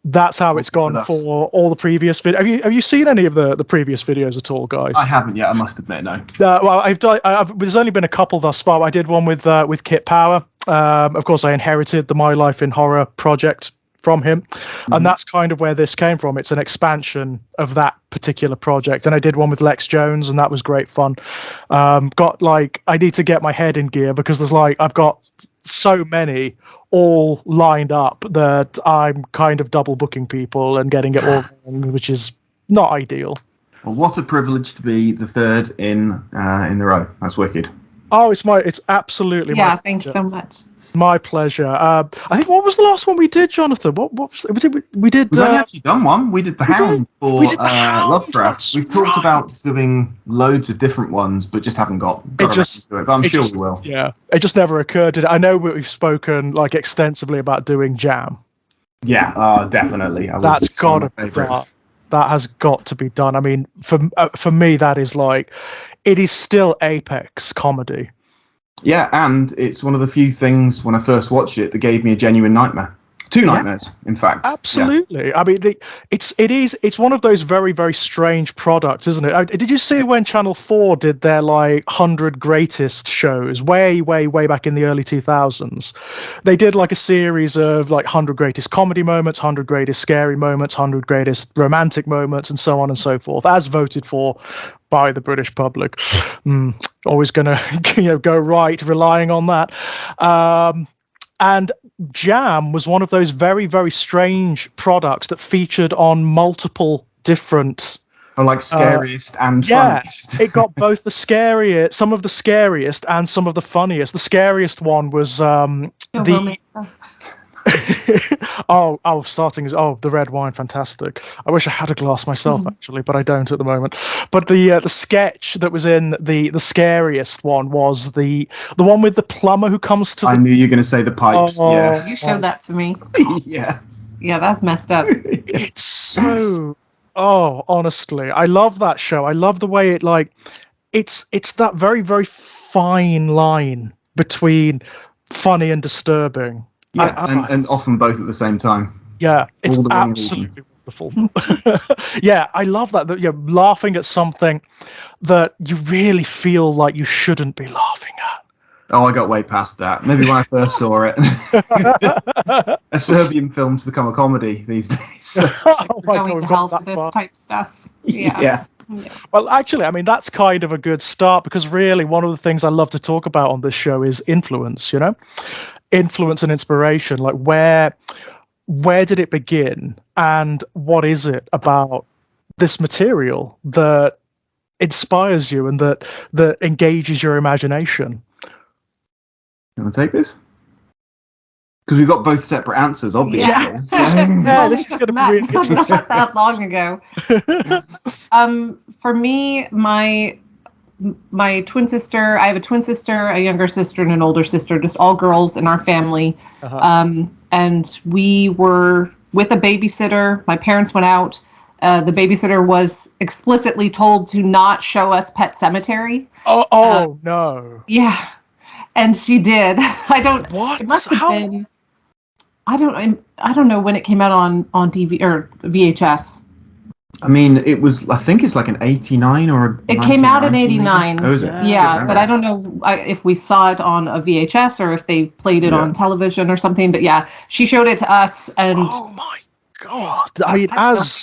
That's how it's gone for all the previous videos. Have you seen any of the previous videos at all, guys? I haven't yet, I must admit, no. Well, there's only been a couple thus far. I did one with Kit Power. Of course, I inherited the My Life in Horror project from him, and that's kind of where this came from. It's an expansion of that particular project, and I did one with Lex Jones, and that was great fun. I need to get my head in gear because there's I've got so many all lined up that I'm kind of double booking people and getting it all wrong, which is not ideal. Well, what a privilege to be the third in the row. That's wicked. Oh, it's absolutely my pleasure. Thanks so much. My pleasure. I think, what was the last one we did, Jonathan? What was we did? We've only actually done one. We did the Hound for Lovecraft. We've talked about doing loads of different ones, but just haven't got around to it. But I'm sure we will. Yeah, it just never occurred to. I know we've spoken extensively about doing Jam. Yeah, definitely. That's got to be done. That has got to be done. I mean, for me, that is it is still apex comedy. Yeah, and it's one of the few things when I first watched it that gave me a genuine nightmare. Two nightmares, in fact. Absolutely. Yeah. I mean, it's one of those very, very strange products, isn't it? Did you see when Channel 4 did their 100 greatest shows way, way, way back in the early 2000s? They did a series of 100 greatest comedy moments, 100 greatest scary moments, 100 greatest romantic moments, and so on and so forth, as voted for by the British public. Always going to go right, relying on that. And Jam was one of those very, very strange products that featured on multiple different... scariest and funniest. It got both some of the scariest and some of the funniest. The scariest one was the the red wine, fantastic. I wish I had a glass myself actually, but I don't at the moment. But the sketch that was in the scariest one was the one with the plumber who comes to. I knew you were going to say the pipes. Yeah, you showed that to me. Yeah, that's messed up. It's so. Oh, honestly, I love that show. I love the way it it's that very, very fine line between funny and disturbing. Yeah, and often both at the same time. Yeah, it's absolutely wonderful. Yeah, I love that you're laughing at something that you really feel like you shouldn't be laughing at. Oh, I got way past that. Maybe when I first saw it. A Serbian film's become a comedy these days. Going to hell for this type stuff. Yeah. Well, actually, I mean, that's kind of a good start because really one of the things I love to talk about on this show is influence, influence and inspiration. Where did it begin and what is it about this material that inspires you and that engages your imagination? You want to take this? Because we've got both separate answers, obviously. Yeah, this is going to be really interesting. Not that long ago. For me, my twin sister, I have a twin sister, a younger sister, and an older sister, just all girls in our family. And we were with a babysitter. My parents went out. The babysitter was explicitly told to not show us Pet Sematary. No. Yeah. And she did. What? It must have been. I don't know when it came out on DVD or VHS. I mean, it was. I think it's an 89 or. It came out in 89. Oh, is it? Yeah, but I don't know if we saw it on a VHS or if they played it on television or something. But yeah, she showed it to us, and oh my God! I mean, we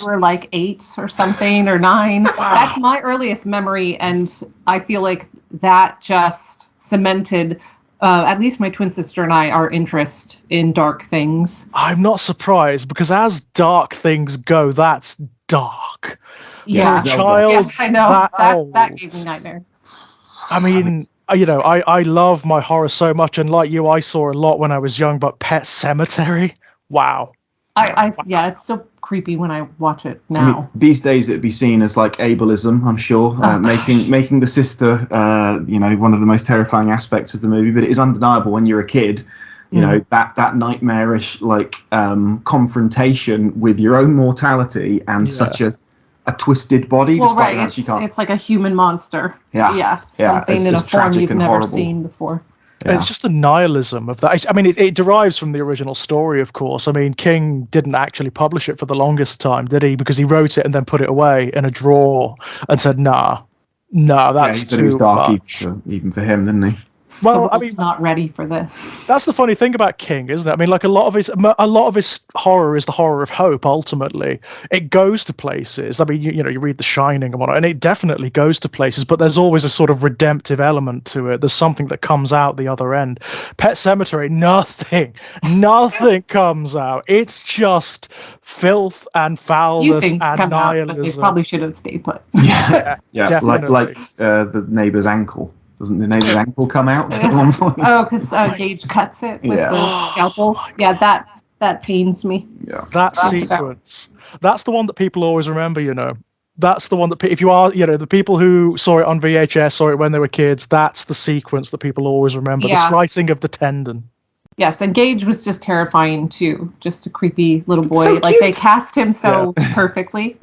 were 8 or something or 9. Wow. That's my earliest memory, and I feel like that just cemented, at least my twin sister and I, our interest in dark things. I'm not surprised because as dark things go, that's dark. Yeah, for a child, I know that gave me nightmares. I mean, I love my horror so much, and like you, I saw a lot when I was young. But Pet Sematary, wow. Yeah, it's still creepy when I watch it now. I mean, these days it'd be seen as ableism, I'm sure, making the sister, one of the most terrifying aspects of the movie. But it is undeniable when you're a kid, that nightmarish confrontation with your own mortality and such a a twisted body, Well, despite right, the fact she can't. it's like a human monster. Yeah. Yeah, Yeah, something in a it's form tragic you've and never horrible. seen before. Yeah. It's just the nihilism of that. I mean, it derives from the original story, of course. I mean, King didn't actually publish it for the longest time, did he? Because he wrote it and then put it away in a drawer and said, nah, that's he said it was too dark much. even for him, didn't he? Well, The I world's mean, not ready for this. that's the funny thing about King, isn't it? I mean, like a lot of his horror is the horror of hope. Ultimately, it goes to places. I mean, you read The Shining and whatnot, and it definitely goes to places. But there's always a sort of redemptive element to it. There's something that comes out the other end. Pet Sematary, nothing comes out. It's just filth and Few foulness things and come out, but they nihilism. probably should have stayed put. Yeah, definitely. like the neighbour's ankle. Doesn't the neighbour's ankle come out at one point? Oh, because Gage cuts it with the scalpel. Yeah, that pains me. Yeah, That sequence. That's the one that people always remember. That's the one that if you are, the people who saw it on VHS, saw it when they were kids, that's the sequence that people always remember. Yeah. The slicing of the tendon. Yes, and Gage was just terrifying too. Just a creepy little boy. So like cute. they cast him so perfectly.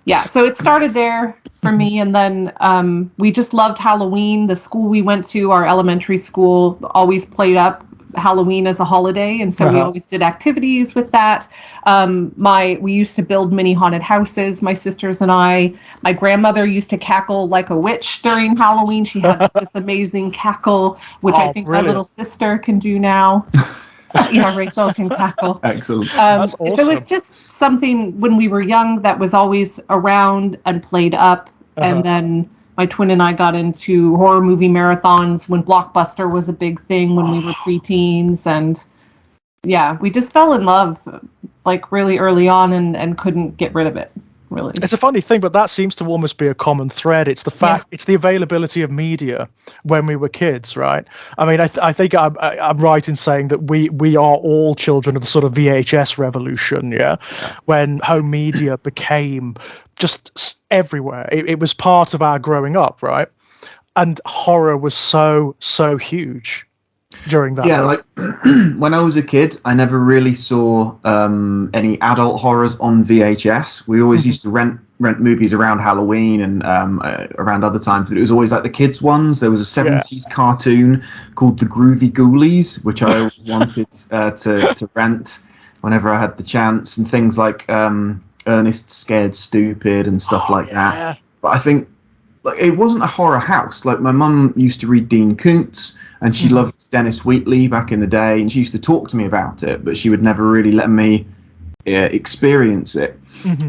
Yeah, so it started there for me, and then we just loved Halloween. The school we went to, our elementary school, always played up Halloween as a holiday, and so we always did activities with that. We used to build mini haunted houses, my sisters and I. My grandmother used to cackle like a witch during Halloween. She had this amazing cackle, which I think my little sister can do now. Rachel can cackle. Excellent. That's awesome. So it's just something when we were young that was always around and played up. And then my twin and I got into horror movie marathons when Blockbuster was a big thing when we were preteens. And yeah, we just fell in love like really early on and couldn't get rid of it. Really. It's a funny thing, but that seems to almost be a common thread. It's the fact, it's the availability of media when we were kids, right? I mean, I think I'm right in saying that we are all children of the sort of VHS revolution, when home media became just everywhere. It was part of our growing up, right? And horror was so huge during that. Yeah, like when I was a kid, I never really saw any adult horrors on VHS. We always used to rent movies around Halloween and around other times, but it was always like the kids' ones. There was a 70s cartoon called The Groovy Ghoulies, which I always wanted to rent whenever I had the chance, and things like Ernest Scared Stupid and stuff like that. But I think it wasn't a horror house. Like my mum used to read Dean Koontz, and she loved Dennis Wheatley back in the day, and she used to talk to me about it, but she would never really let me experience it.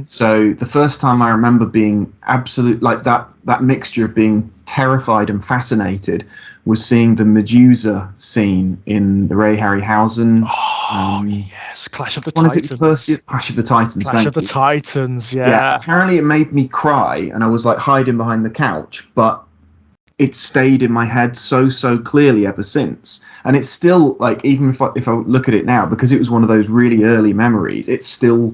So the first time I remember being absolute, like that mixture of being terrified and fascinated, was seeing the Medusa scene in the Ray Harryhausen. Yes, Clash of the What is Titans. it? First, Clash of the Titans. Clash of the Titans. Yeah. Apparently, it made me cry, and I was like hiding behind the couch, but it stayed in my head so clearly ever since. And it's still like, even if I look at it now, because it was one of those really early memories, it still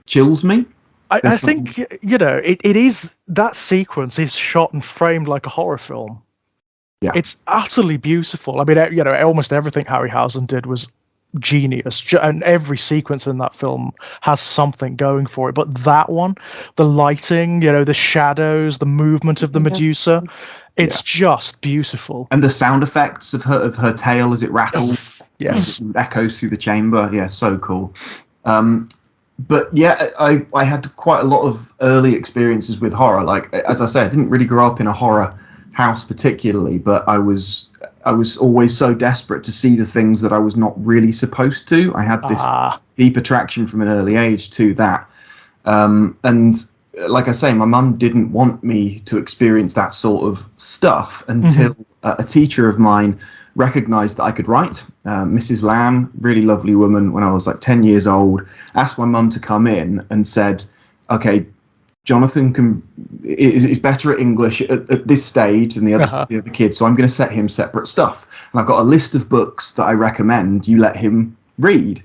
chills me. I think it is, that sequence is shot and framed like a horror film. Yeah, it's utterly beautiful. I mean, almost everything Harryhausen did was genius, and every sequence in that film has something going for it. But that one, the lighting, the shadows, the movement of the Medusa, it's just beautiful. And the sound effects of her tail as it rattles, yes, it echoes through the chamber. Yeah, so cool. But yeah, I had quite a lot of early experiences with horror. Like, as I say, I didn't really grow up in a horror house particularly, but I was always so desperate to see the things that I was not really supposed to. I had this deep attraction from an early age to that. And like I say, my mum didn't want me to experience that sort of stuff until a teacher of mine recognized that I could write. Mrs. Lamb, really lovely woman, when I was like 10 years old, asked my mum to come in and said, okay, Jonathon is better at English at this stage than the other kids, so I'm going to set him separate stuff. And I've got a list of books that I recommend you let him read.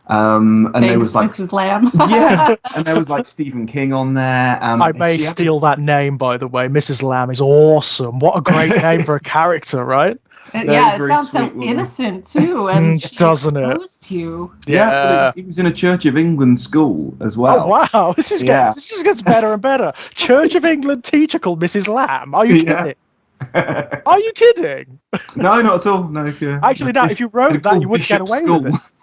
And there was like Mrs. Lamb. And there was like Stephen King on there. I may steal that name, by the way. Mrs. Lamb is awesome. What a great name for a character, right? Yeah, it very sounds so sweet woman. innocent too, and she Doesn't it? exposed you. Yeah, well, he was in a Church of England school as well. Oh wow, this Yeah. just gets better and better. Church of England teacher called Mrs. Lamb. Are you kidding? Are you kidding? No, not at all. No. Actually, no. If you wrote that, you wouldn't get away with it.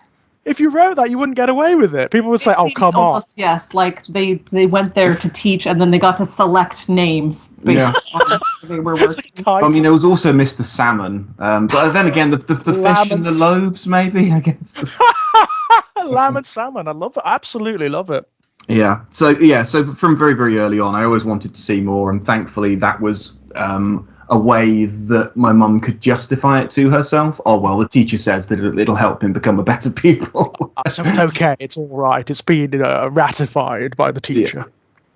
If you wrote that, you wouldn't get away with it. People would say, "Oh, come on." Yes, like they went there to teach, and then they got to select names based on where they were working. I mean, there was also Mr. Salmon, but then again, the fish and the loaves, maybe, I guess. Lamb and salmon. I love it. Absolutely love it. Yeah. So from very, very early on, I always wanted to see more, and thankfully, that was a way that my mum could justify it to herself. Oh well, the teacher says that it'll help him become a better pupil. So it's okay. It's all right. It's been ratified by the teacher.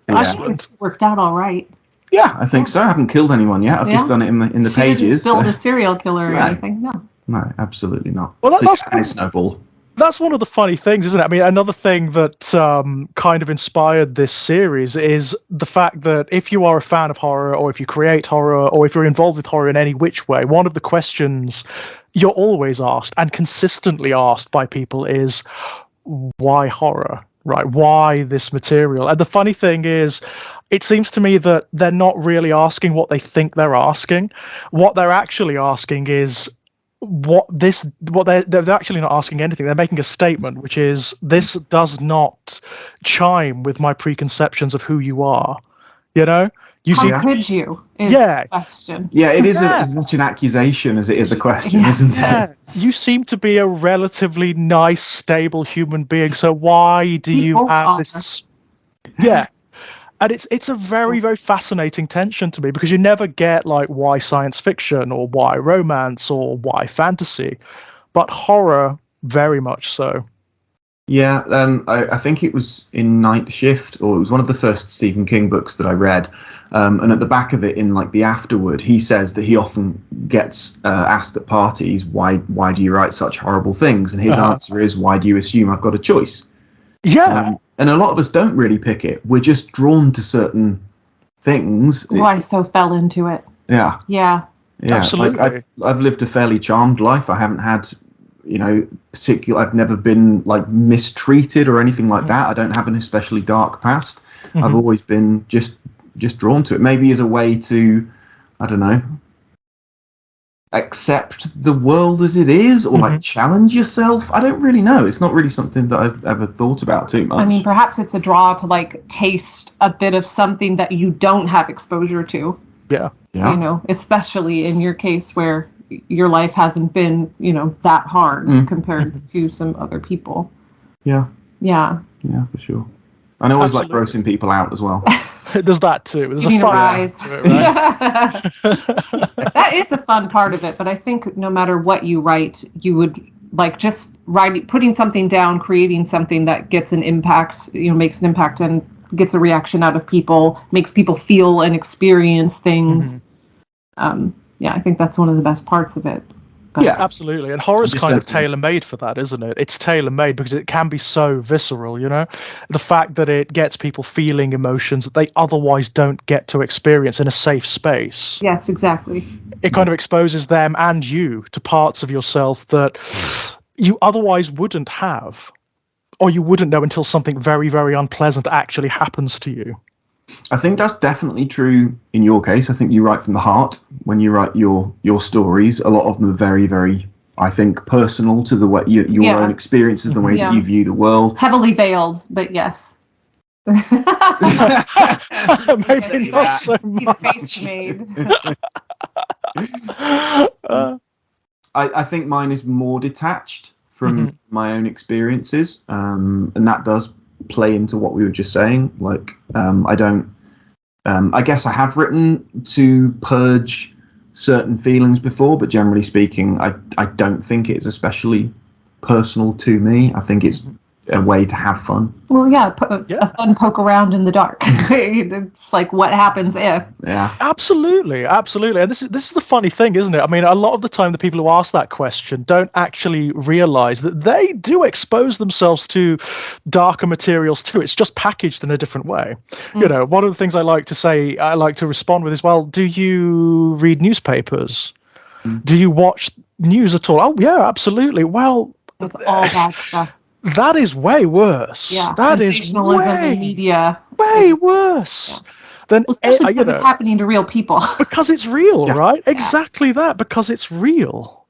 Yeah. Excellent. It worked out all right. Yeah, I think so. I haven't killed anyone yet. I've just done it in the pages. Didn't build a serial killer or anything. No, absolutely not. Well, and it snowballed. That's one of the funny things, isn't it? I mean, another thing that kind of inspired this series is the fact that if you are a fan of horror, or if you create horror, or if you're involved with horror in any which way, one of the questions you're always asked and consistently asked by people is, why horror? Right? Why this material? And the funny thing is, it seems to me that they're not really asking what they think they're asking. What they're actually asking is, they're actually not asking anything. They're making a statement, which is, this does not chime with my preconceptions of who you are. You know, how could you? Is the question. Yeah, it is as much an accusation as it is a question, isn't it? You seem to be a relatively nice, stable human being. So why do you have this? Yeah. And it's a very, very fascinating tension to me, because you never get like why science fiction or why romance or why fantasy, but horror very much so. Yeah, I think it was in Night Shift, or it was one of the first Stephen King books that I read. And at the back of it, in like the afterword, he says that he often gets asked at parties, why do you write such horrible things? And his answer is, why do you assume I've got a choice? Yeah. And a lot of us don't really pick it. We're just drawn to certain things. I so fell into it. Yeah. Yeah. Absolutely. Like I've lived a fairly charmed life. I haven't had, I've never been like mistreated or anything like that. I don't have an especially dark past. Mm-hmm. I've always been just drawn to it. Maybe as a way to, I don't know, accept the world as it is, or like challenge yourself. I don't really know. It's not really something that I've ever thought about too much. I mean, perhaps it's a draw to like taste a bit of something that you don't have exposure to. Yeah. Especially in your case where your life hasn't been, that hard compared to some other people. Yeah. Yeah. Yeah, for sure. And I always like grossing people out as well. There's that too. There's a fun to it, right? That is a fun part of it, but I think no matter what you write, you would like just putting something down, creating something that gets an impact, makes an impact and gets a reaction out of people, makes people feel and experience things. I think that's one of the best parts of it. But yeah, absolutely. And horror's kind of tailor-made for that, isn't it? It's tailor-made because it can be so visceral, The fact that it gets people feeling emotions that they otherwise don't get to experience in a safe space. Yes, exactly. It kind of exposes them and you to parts of yourself that you otherwise wouldn't have, or you wouldn't know until something very, very unpleasant actually happens to you. I think that's definitely true in your case. I think you write from the heart when you write your stories. A lot of them are very, very, I think, personal to the way your own experiences, the way that you view the world. Heavily veiled, but yes. Maybe not so much. The face made. I think mine is more detached from my own experiences, and that does play into what we were just saying. Like, I guess I have written to purge certain feelings before, but generally speaking, I don't think it's especially personal to me. I think it's a way to have fun. Well, a fun poke around in the dark. It's like, what happens if? Yeah, absolutely. And this is the funny thing, isn't it? I mean, a lot of the time, the people who ask that question don't actually realize that they do expose themselves to darker materials too. It's just packaged in a different way. One of the things I like to respond with is, well, do you read newspapers? Do you watch news at all? Oh, yeah, absolutely. Well, It's all that stuff. that is way worse. Yeah, That is sensationalism in media. way worse than, Well, especially you because it's know, happening to real people. because it's real, Yeah. right? Exactly that, because it's real.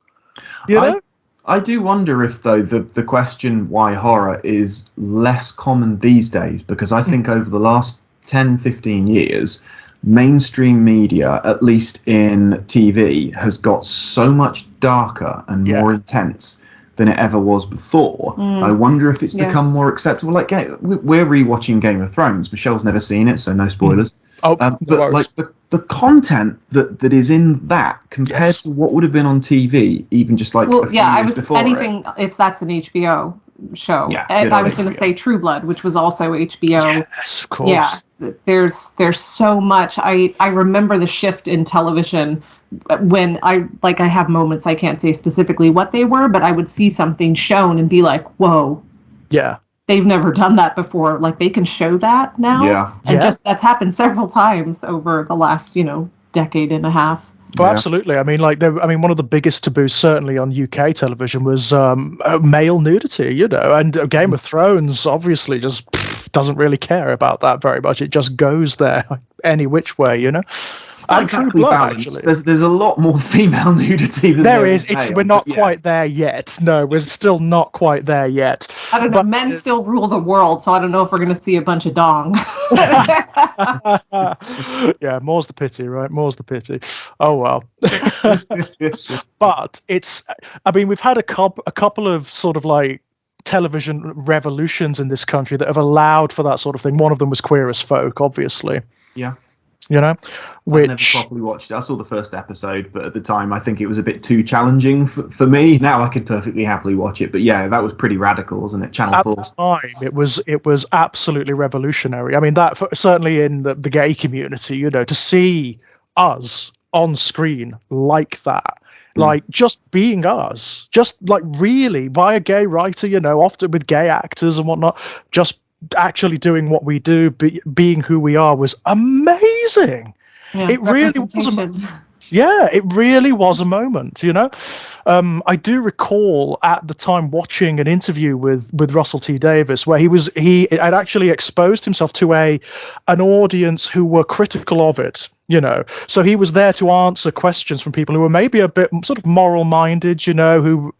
You know? I do wonder if, though, the question why horror is less common these days, because I think over the last 10, 15 years, mainstream media, at least in TV, has got so much darker and more intense than it ever was before. I wonder if it's become more acceptable. Like, we're rewatching Game of Thrones. Michelle's never seen it, so no spoilers. Oh, but like the content that is in that compared to what would have been on TV, even just like a few years before anything. That's an HBO show. Yeah, and I was going to say True Blood, which was also HBO. Yes, of course. Yeah, there's so much. I remember the shift in television when I have moments, I can't say specifically what they were, but I would see something shown and be like, whoa. Yeah. They've never done that before. Like, they can show that now. Yeah. And just that's happened several times over the last, decade and a half. Well, absolutely. I mean, one of the biggest taboos, certainly on UK television, was male nudity. And Game of Thrones obviously just doesn't really care about that very much. It just goes there any which way. It's not exactly balanced. There's a lot more female nudity than there is. Male, we're not quite there yet. No, we're still not quite there yet. I don't know. Men still rule the world, so I don't know if we're going to see a bunch of dong. Yeah, more's the pity, right? More's the pity. Oh well. But we've had a couple of sort of like television revolutions in this country that have allowed for that sort of thing. One of them was Queer as Folk, obviously. Yeah. Which I never properly watched it. I saw the first episode, but at the time I think it was a bit too challenging for me. Now I could perfectly happily watch it, but yeah, that was pretty radical, wasn't it? Channel 4. At the time, it was absolutely revolutionary. I mean, that certainly in the gay community, to see us on screen like that. Like, just being us, just like really by a gay writer, often with gay actors and whatnot, just actually doing what we do, being who we are, was amazing. Yeah, it really was. It really was a moment, I do recall at the time watching an interview with Russell T Davies where he had actually exposed himself to an audience who were critical of it, so he was there to answer questions from people who were maybe a bit sort of moral minded, who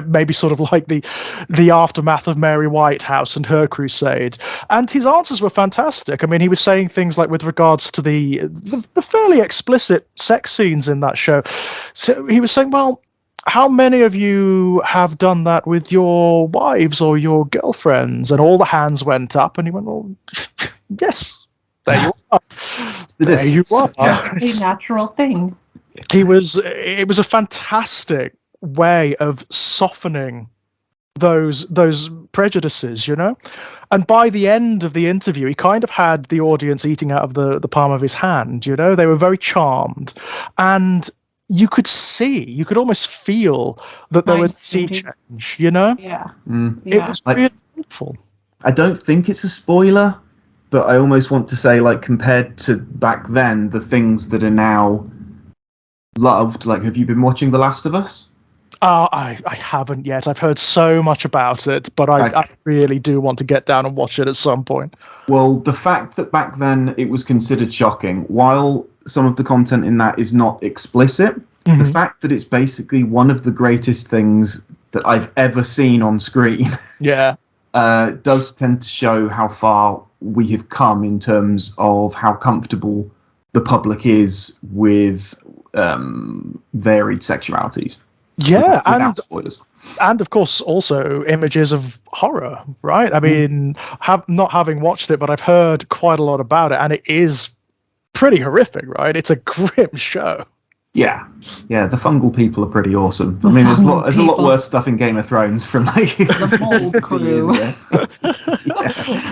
maybe sort of like the aftermath of Mary Whitehouse and her crusade, and his answers were fantastic. I mean, he was saying things like with regards to the fairly explicit sex scenes in that show. So he was saying, well, how many of you have done that with your wives or your girlfriends? And all the hands went up, and he went, well, yes, there you are. There you are. Yeah. It's a natural thing. It was a fantastic way of softening those prejudices, and by the end of the interview he kind of had the audience eating out of the palm of his hand. They were very charmed, and you could almost feel that there was a sea change. Yeah. It was really beautiful. I don't think it's a spoiler, but I almost want to say, like, compared to back then, the things that are now loved, like, have you been watching The Last of Us? I haven't yet. I've heard so much about it, but I really do want to get down and watch it at some point. Well, the fact that back then it was considered shocking, while some of the content in that is not explicit, the fact that it's basically one of the greatest things that I've ever seen on screen does tend to show how far we have come in terms of how comfortable the public is with varied sexualities. Yeah, without spoilers. And of course also images of horror, right? I mean, not having watched it, but I've heard quite a lot about it, and it is pretty horrific, right? It's a grim show. Yeah, the fungal people are pretty awesome. I mean, there's a lot worse stuff in Game of Thrones from like the mold crew.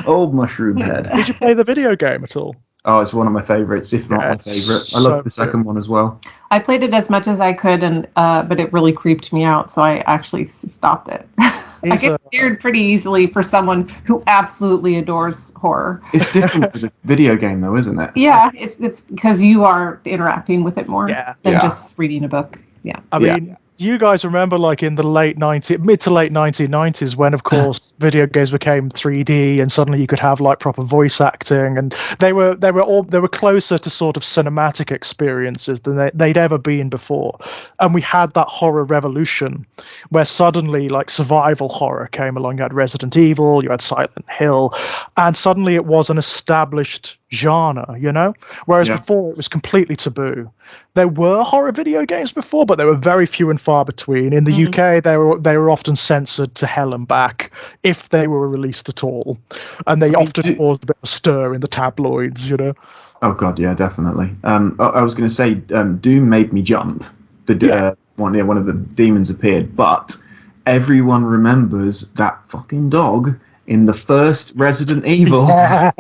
Old mushroom head. Did you play the video game at all? Oh, it's one of my favourites, if not my favourite. I love the second one as well. I played it as much as I could, and but it really creeped me out, so I actually stopped it. I get scared pretty easily for someone who absolutely adores horror. It's different with a video game, though, isn't it? Yeah, it's because you are interacting with it more than just reading a book. Yeah. I mean, do you guys remember, like, in the mid to late 1990s, when, of course, video games became 3D and suddenly you could have like proper voice acting, and they were closer to sort of cinematic experiences than they'd ever been before, and we had that horror revolution where suddenly like survival horror came along. You had Resident Evil, you had Silent Hill, and suddenly it was an established genre, whereas before it was completely taboo. There were horror video games before, but they were very few and far between. In the UK, they were often censored to hell and back if they were released at all, and they often caused a bit of a stir in the tabloids. Oh god, yeah, definitely. I was going to say, Doom made me jump. One of the demons appeared, but everyone remembers that fucking dog in the first Resident Evil. Yeah.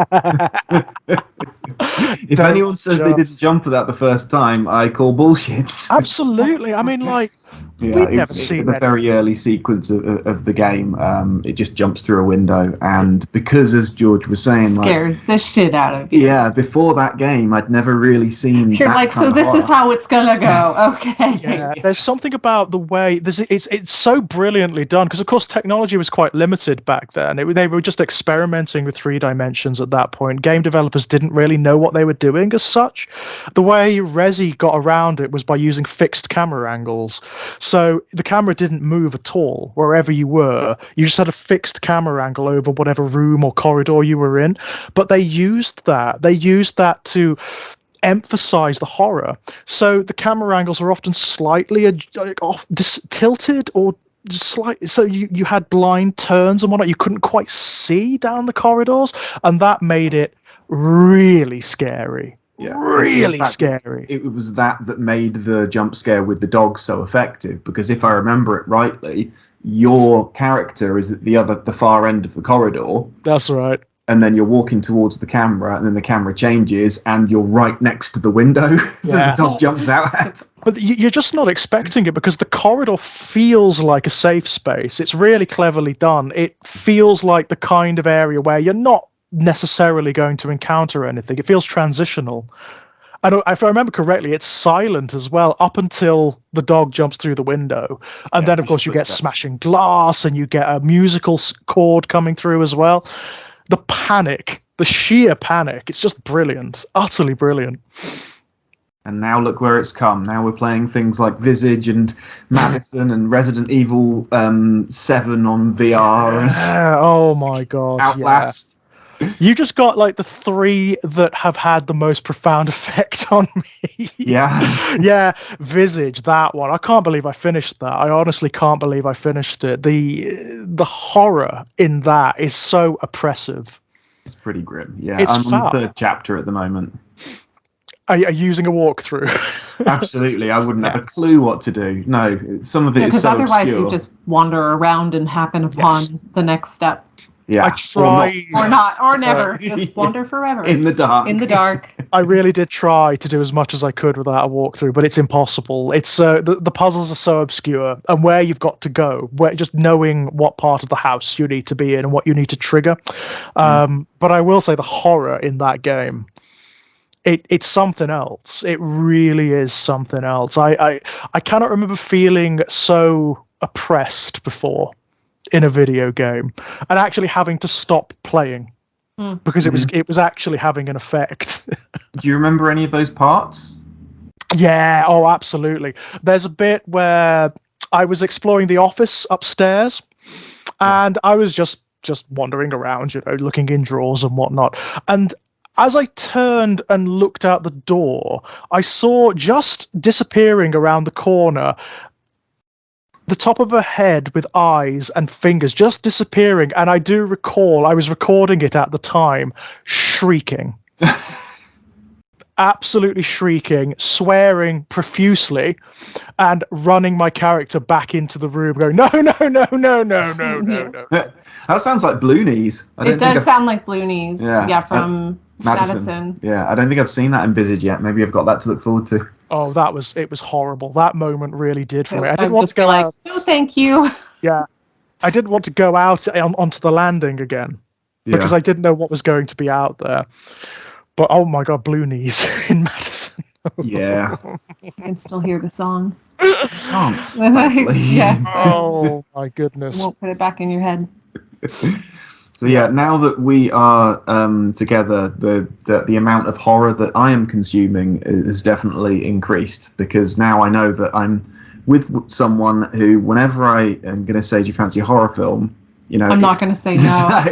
If anyone says they didn't jump at that the first time, I call bullshit. Absolutely. I mean, like, we've never seen a very early sequence of the game. It just jumps through a window, and because, as George was saying, scares the shit out of you. Yeah, before that game, I'd never really seen. You're like, so this is how it's gonna go. Okay. Yeah, there's something about the way it's so brilliantly done, because of course technology was quite limited back then. They were just experimenting with 3 dimensions at that point. Game developers didn't really know what they were doing as such. The way Resi got around it was by using fixed camera angles. So the camera didn't move at all wherever you were. You just had a fixed camera angle over whatever room or corridor you were in. But they used that. They used that to emphasize the horror. So the camera angles were often slightly tilted or slightly, so you had blind turns and whatnot. You couldn't quite see down the corridors, and that made it really scary. Yeah, really scary. It was that made the jump scare with the dog so effective, because if I remember it rightly, your character is at the far end of the corridor. That's right. And then you're walking towards the camera, and then the camera changes, and you're right next to the window that the dog jumps out at. But you're just not expecting it, because the corridor feels like a safe space. It's really cleverly done. It feels like the kind of area where you're not necessarily going to encounter anything. It feels transitional. And if I remember correctly, it's silent as well up until the dog jumps through the window. And then, of course, you get smashing glass, and you get a musical chord coming through as well. The panic, the sheer panic, it's just brilliant, utterly brilliant. And now look where it's come. Now we're playing things like Visage and Madison and Resident Evil 7 on VR. Yeah, oh my god. Outlast. Yeah. You just got like the 3 that have had the most profound effect on me. Yeah. Yeah, Visage, that one. I can't believe I finished that. I honestly can't believe I finished it. The horror in that is so oppressive. It's pretty grim. Yeah, it's I'm on the 3rd chapter at the moment. Are you using a walkthrough? Absolutely. I wouldn't have a clue what to do. No, some of it is so otherwise obscure. You just wander around and happen upon the next step. Yeah, I tried, or not, or never. Just wander forever in the dark. In the dark. I really did try to do as much as I could without a walkthrough, but it's impossible. It's the puzzles are so obscure, and where you've got to go, where just knowing what part of the house you need to be in and what you need to trigger. But I will say the horror in that game, it's something else. It really is something else. I cannot remember feeling so oppressed before in a video game, and actually having to stop playing because it was actually having an effect. Do you remember any of those parts? Yeah, oh absolutely. There's a bit where I was exploring the office upstairs, and I was just wandering around, looking in drawers and whatnot, and as I turned and looked out the door, I saw just disappearing around the corner the top of her head with eyes and fingers just disappearing. And I do recall, I was recording it at the time, shrieking. Absolutely shrieking, swearing profusely, and running my character back into the room going, no. That sounds like Blue Knees. It does sound like Blue Knees. Yeah, from Madison. Yeah, I don't think I've seen that in Visage yet. Maybe I've got that to look forward to. Oh, it was horrible. That moment really did for me. I didn't want to go out. No, thank you. Yeah, I didn't want to go out onto the landing again because I didn't know what was going to be out there. But oh my god, Blue Knees in Madison. Yeah. I can still hear the song. Can't, thankfully. Yes. Oh my I goodness. won't put it back in your head. So yeah, now that we are together, the amount of horror that I am consuming has definitely increased, because now I know that I'm with someone who, whenever I am going to say, "Do you fancy a horror film?" You know, I'm not going to say no.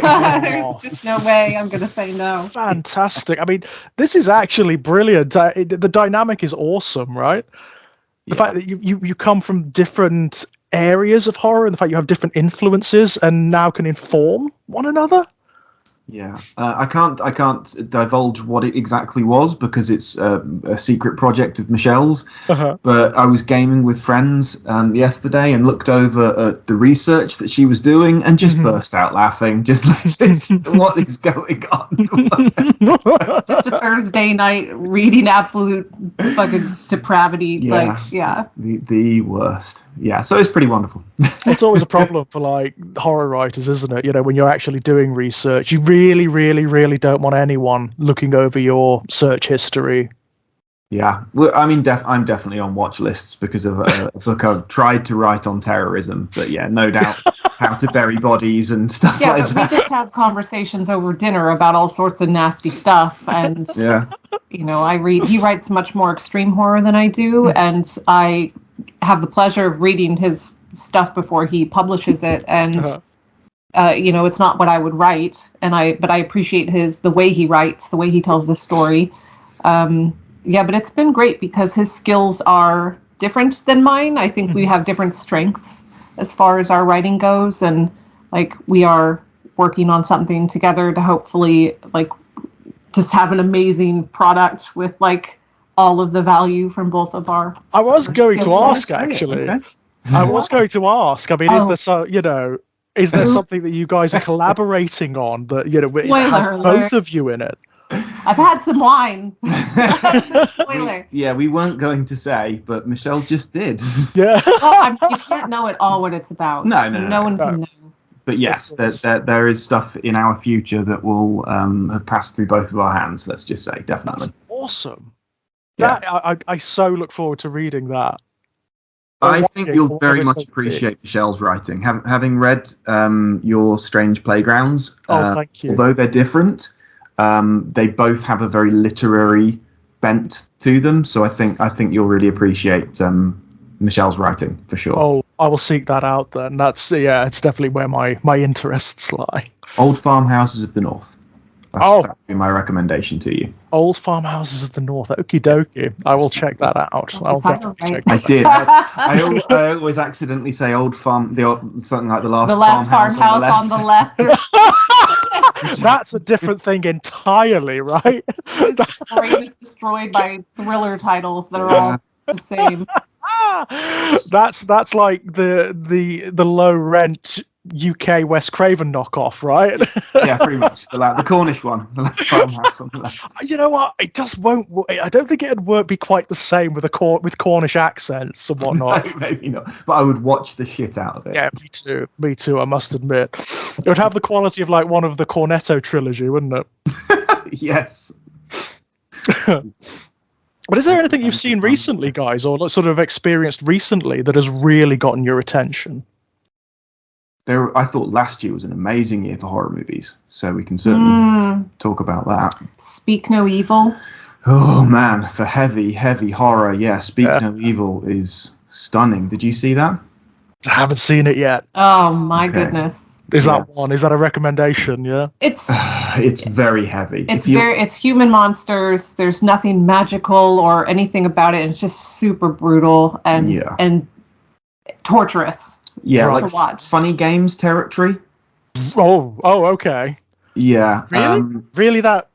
Oh. There's just no way I'm going to say no. Fantastic. I mean, this is actually brilliant. The dynamic is awesome, right? The fact that you come from different areas of horror, and the fact you have different influences and now can inform one another. Yeah, I can't divulge what it exactly was, because it's a secret project of Michelle's. Uh-huh. But I was gaming with friends yesterday and looked over at the research that she was doing and just burst out laughing. Just like, what is going on? Just a Thursday night reading absolute fucking depravity. Yeah. Like, yeah. The worst. Yeah, so it's pretty wonderful. It's always a problem for like horror writers, isn't it? You know, when you're actually doing research, you really, really, really don't want anyone looking over your search history. Yeah, well, I mean, I'm definitely on watch lists because of a book I've tried to write on terrorism. But yeah, no doubt, how to bury bodies and stuff Yeah, like but that. we just have conversations over dinner about all sorts of nasty stuff. And, Yeah, you know, he writes much more extreme horror than I do. And I have the pleasure of reading his stuff before he publishes it. And, you know, it's not what I would write. But I appreciate the way he writes, the way he tells the story. Yeah, but it's been great because his skills are different than mine. I think we have different strengths as far as our writing goes, and like we are working on something together to hopefully like just have an amazing product with like all of the value from both of our. I was going to skill ask, sets. actually. Okay. I was going to ask. I mean, is Oh. there is there something that you guys are collaborating on that it has Spoiler both alert. of you in it? I've had some wine. Spoiler. we weren't going to say, but Michelle just did. Yeah. Well, you can't know at all what it's about. No, No one can know. But yes, there is stuff in our future that will have passed through both of our hands. Let's just say, definitely. That's awesome. Yeah. That I so look forward to reading that. I think you'll Or very whatever much it's going to be. appreciate Michelle's writing. Having read your Strange Playgrounds, Thank you. although they're different, they both have a very literary bent to them. So I think you'll really appreciate Michelle's writing for sure. Oh, I will seek that out then. It's definitely where my interests lie. Old Farmhouses of the North. That would be my recommendation to you. Old Farmhouses of the North. Okie dokie. I will check that out. I'll definitely check I that did. I always accidentally say something like the last farmhouse on the left. out. That's a different thing entirely, right? His brain is destroyed by thriller titles that are all the same. That's like the low rent UK Wes Craven knockoff, right? Yeah, pretty much the Cornish one, the last farmhouse on the left. You know what? It just won't. I don't think it'd be quite the same with with Cornish accents and whatnot. No, maybe not, but I would watch the shit out of it. Yeah, me too. Me too. I must admit, it would have the quality of like one of the Cornetto trilogy, wouldn't it? Yes. But is there anything you've seen recently, guys, or sort of experienced recently that has really gotten your attention? I thought last year was an amazing year for horror movies, so we can certainly talk about that. Speak No Evil. Oh man, for heavy horror, yeah. Speak No Evil is stunning. Did you see that? I haven't seen it yet. Oh my goodness. Is that one? Is that a recommendation? Yeah. It's very heavy. It's human monsters. There's nothing magical or anything about it. It's just super brutal and torturous. Yeah, to like watch. Funny Games territory. Oh, okay. Yeah. Really? Really that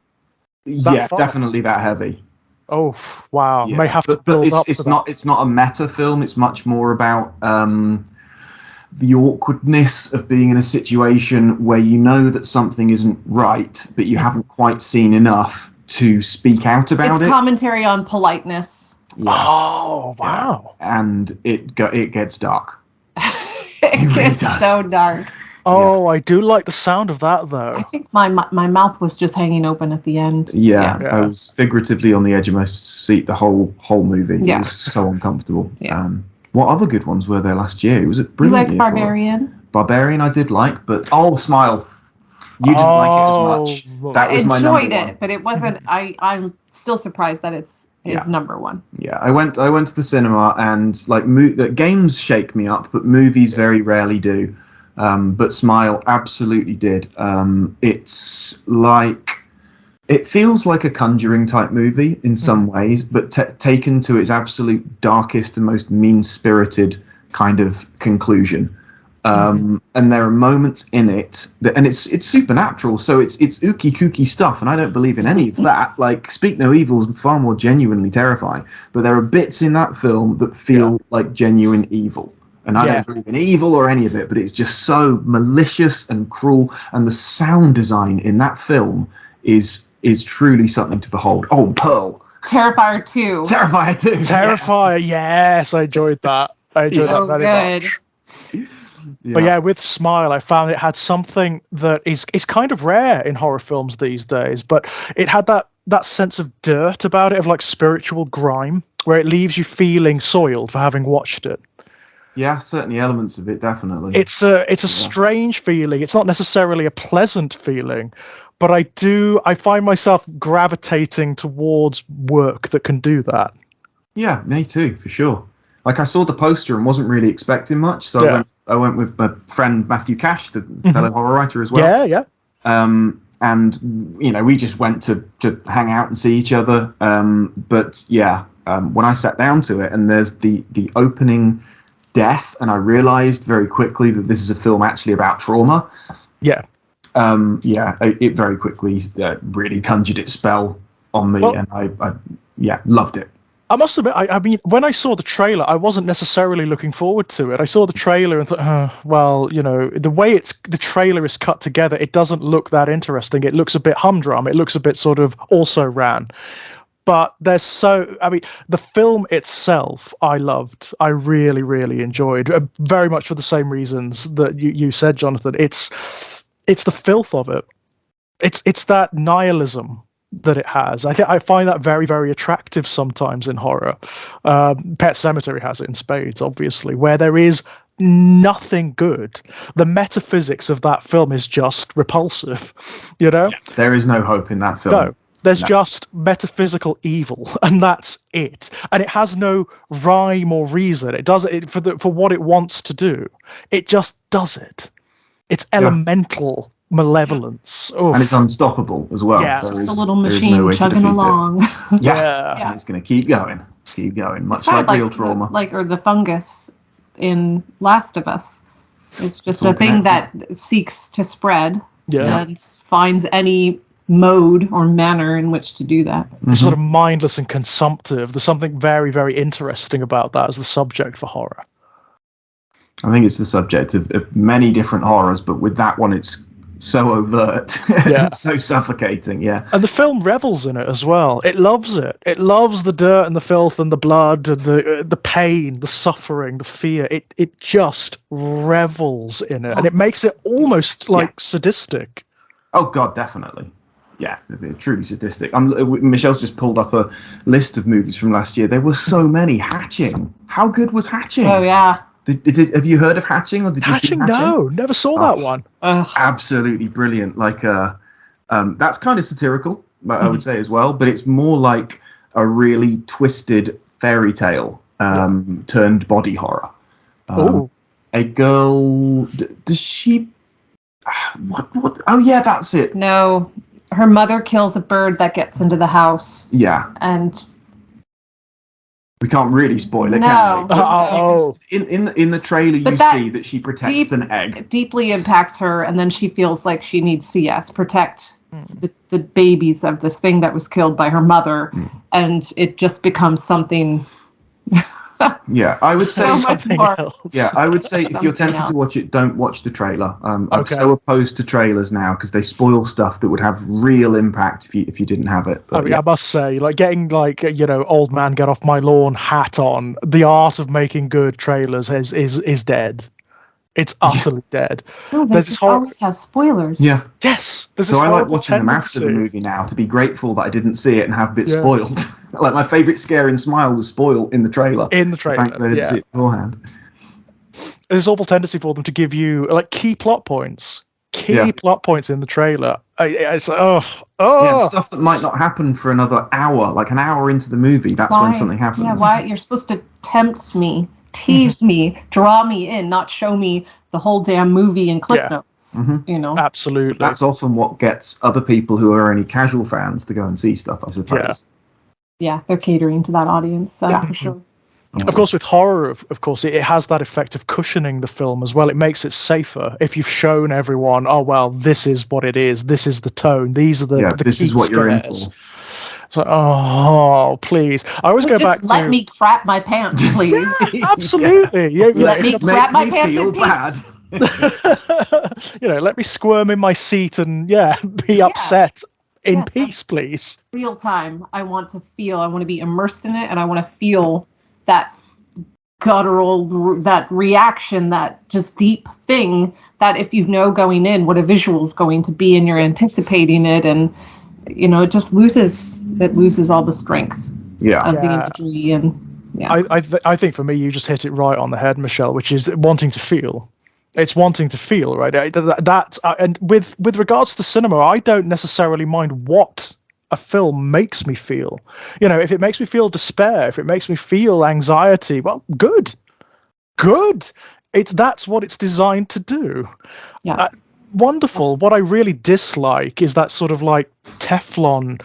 far? Definitely that heavy. Oh, wow. Yeah. May have to build up. It's not a meta film. It's much more about the awkwardness of being in a situation where you know that something isn't right, but you haven't quite seen enough to speak out about it. It's commentary on politeness. Yeah. Oh, wow. Yeah. And it gets dark. It really gets does. so dark. Oh, I do like the sound of that, though. I think my mouth was just hanging open at the end. Yeah. I was figuratively on the edge of my seat the whole movie. Yeah. It was so uncomfortable. Yeah. What other good ones were there last year? It was a You brilliant liked year for it. Barbarian? Barbarian I did like, but Smile. You didn't like it as much. That I was my number enjoyed one. it, but it wasn't. I'm still surprised that it's his number one. Yeah, I went to the cinema, and like games shake me up, but movies very rarely do. But Smile absolutely did. It's like, it feels like a Conjuring type movie in some ways, but taken to its absolute darkest and most mean-spirited kind of conclusion. And there are moments in it and it's supernatural, so it's ooky kooky stuff, and I don't believe in any of that. Like, Speak No Evil is far more genuinely terrifying, but there are bits in that film that feel like genuine evil. And I don't believe in evil or any of it, but it's just so malicious and cruel, and the sound design in that film is truly something to behold. Oh, Pearl. Terrifier 2. Terrifier 2. Terrifier, yes, I enjoyed that. I enjoyed that very much. Yeah. But yeah, with Smile, I found it had something that is kind of rare in horror films these days, but it had that sense of dirt about it, of like spiritual grime, where it leaves you feeling soiled for having watched it. Yeah, certainly elements of it, definitely. It's a strange feeling. It's not necessarily a pleasant feeling, but I find myself gravitating towards work that can do that. Yeah, me too, for sure. Like, I saw the poster and wasn't really expecting much, so I went with my friend Matthew Cash, the fellow horror writer as well. Yeah. And we just went to hang out and see each other. But when I sat down to it, and there's the opening death, and I realized very quickly that this is a film actually about trauma. Yeah. It very quickly really conjured its spell on me, and I loved it. I must admit, I mean, when I saw the trailer, I wasn't necessarily looking forward to it. I saw the trailer and thought, the way the trailer is cut together, it doesn't look that interesting. It looks a bit humdrum. It looks a bit sort of also ran. But the film itself, I loved. I really, really enjoyed, very much for the same reasons that you said, Jonathan. It's the filth of it. It's that nihilism that it has. I find that very, very attractive sometimes in horror. Pet Sematary has it in spades, obviously, where there is nothing good. The metaphysics of that film is just repulsive, Yeah, there is no hope in that film. No. There's just metaphysical evil, and that's it. And it has no rhyme or reason. It does it for what it wants to do. It just does it. It's elemental malevolence. Oof. And it's unstoppable as well. Yeah. It's just a little machine chugging along. And it's going to keep going, much like real trauma. Or the fungus in Last of Us. It's just a thing that seeks to spread and finds any mode or manner in which to do that. It's sort of mindless and consumptive. There's something very, very interesting about that as the subject for horror. I think it's the subject of many different horrors, but with that one, it's so overt, so suffocating. Yeah, and the film revels in it as well. It loves it. It loves the dirt and the filth and the blood and the pain, the suffering, the fear. It just revels in it, and it makes it almost like sadistic. Oh God, definitely. Yeah, they're truly sadistic. Michelle's just pulled up a list of movies from last year. There were so many. Hatching. How good was Hatching? Oh yeah. Have you heard of Hatching, or did you see Hatching? No, never saw that one. Absolutely brilliant. Like, that's kind of satirical, I would say as well. But it's more like a really twisted fairy tale turned body horror. A girl. Does she? What? Oh yeah, that's it. No. Her mother kills a bird that gets into the house. Yeah. And we can't really spoil it, can we? In the trailer, you see that she protects an egg. Deeply impacts her, and then she feels like she needs to, protect the babies of this thing that was killed by her mother, and it just becomes something. Yeah, I would say something else. Yeah, I would say if you're tempted to watch it, don't watch the trailer. I'm so opposed to trailers now because they spoil stuff that would have real impact if you didn't have it. But, I must say, like getting old man get off my lawn hat on. The art of making good trailers is dead. It's utterly dead. No, they always have spoilers. Yeah. Yes. So I like watching them after the movie now to be grateful that I didn't see it and have bits spoiled. Like my favourite scare in Smile was spoiled in the trailer. In the trailer, Thankfully, I didn't see it beforehand. There's this awful tendency for them to give you like key plot points in the trailer. It's like, Yeah, stuff that might not happen for another hour, like an hour into the movie. That's when something happens. Yeah, why you're supposed to tempt me, tease me, draw me in, not show me the whole damn movie in clip notes. You know, absolutely. That's often what gets other people who are only casual fans to go and see stuff, I suppose. Yeah, they're catering to that audience, for sure. Of course, with horror, of course, it has that effect of cushioning the film as well. It makes it safer if you've shown everyone, oh well, this is what it is. This is the tone. These are the this is what you're in for. It's like, oh, please. I always go back to... let me crap my pants, please. Absolutely. Let me crap my pants feel bad. Let me squirm in my seat and be upset in peace, please. Real time. I want to be immersed in it, and I want to feel that guttural, that reaction, that just deep thing that if you know going in what a visual is going to be and you're anticipating it, and it just loses all the strength of the imagery. And I think for me, you just hit it right on the head, Michelle, which is wanting to feel. It's wanting to feel, right? And with regards to cinema, I don't necessarily mind what a film makes me feel. If it makes me feel despair, if it makes me feel anxiety, well, good. That's what it's designed to do. Yeah. Wonderful. What I really dislike is that sort of like Teflon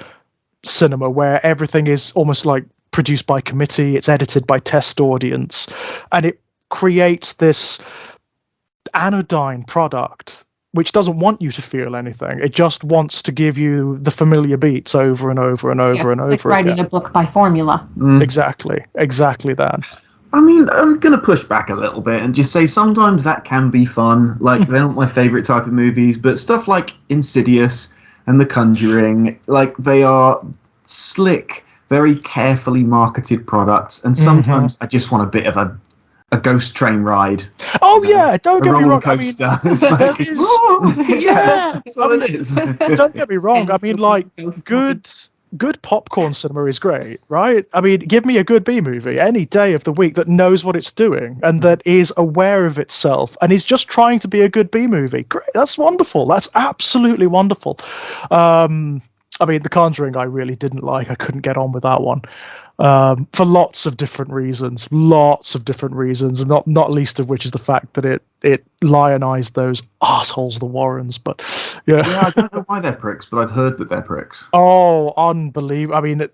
cinema where everything is almost like produced by committee, it's edited by test audience, and it creates this anodyne product which doesn't want you to feel anything. It just wants to give you the familiar beats over and over and over and over like writing a book by formula. Exactly that. I mean, I'm going to push back a little bit and just say sometimes that can be fun. Like, they're not my favourite type of movies, but stuff like Insidious and The Conjuring, like, they are slick, very carefully marketed products, and sometimes I just want a bit of a ghost train ride. Oh yeah, don't get me wrong. Coaster. I mean, that's what it is. Don't get me wrong. I mean, like, good popcorn cinema is great, right? I mean, give me a good B movie any day of the week that knows what it's doing and that is aware of itself and is just trying to be a good B movie. Great, that's wonderful. That's absolutely wonderful. I mean, The Conjuring, I really didn't like. I couldn't get on with that one. For lots of different reasons, and not least of which is the fact that it lionized those assholes, the Warrens. But I don't know why they're pricks, but I've heard that they're pricks. Oh, unbelievable! I mean,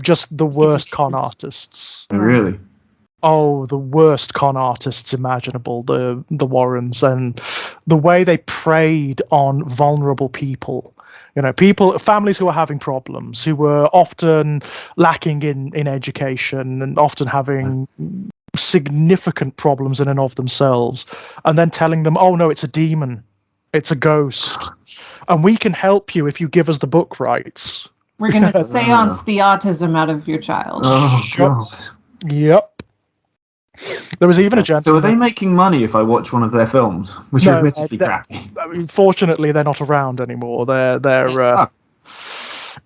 just the worst con artists. Really? Oh, the worst con artists imaginable. The Warrens, and the way they preyed on vulnerable people. Families who are having problems, who were often lacking in education and often having significant problems in and of themselves, and then telling them, oh no, it's a demon, it's a ghost, and we can help you if you give us the book rights. We're going to seance the autism out of your child. Oh, God. Yep. There was even a gentleman. So are they making money if I watch one of their films, which are admittedly crappy? I mean, fortunately, they're not around anymore. They're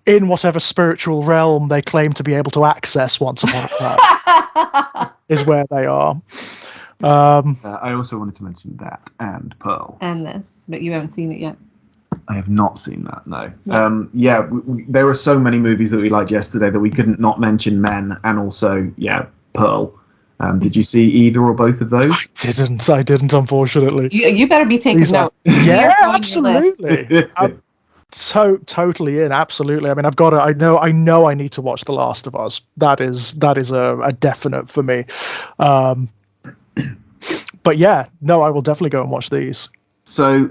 in whatever spiritual realm they claim to be able to access once upon a time is where they are. I also wanted to mention that and Pearl. And this, but you haven't seen it yet. I have not seen that, no. There were so many movies that we liked yesterday that we couldn't not mention Men and also, Pearl. Did you see either or both of those? I didn't, unfortunately. You better be taking notes. Yeah, absolutely. I'm totally in, absolutely. I mean, I know I need to watch The Last of Us. That is a definite for me. But I will definitely go and watch these. So,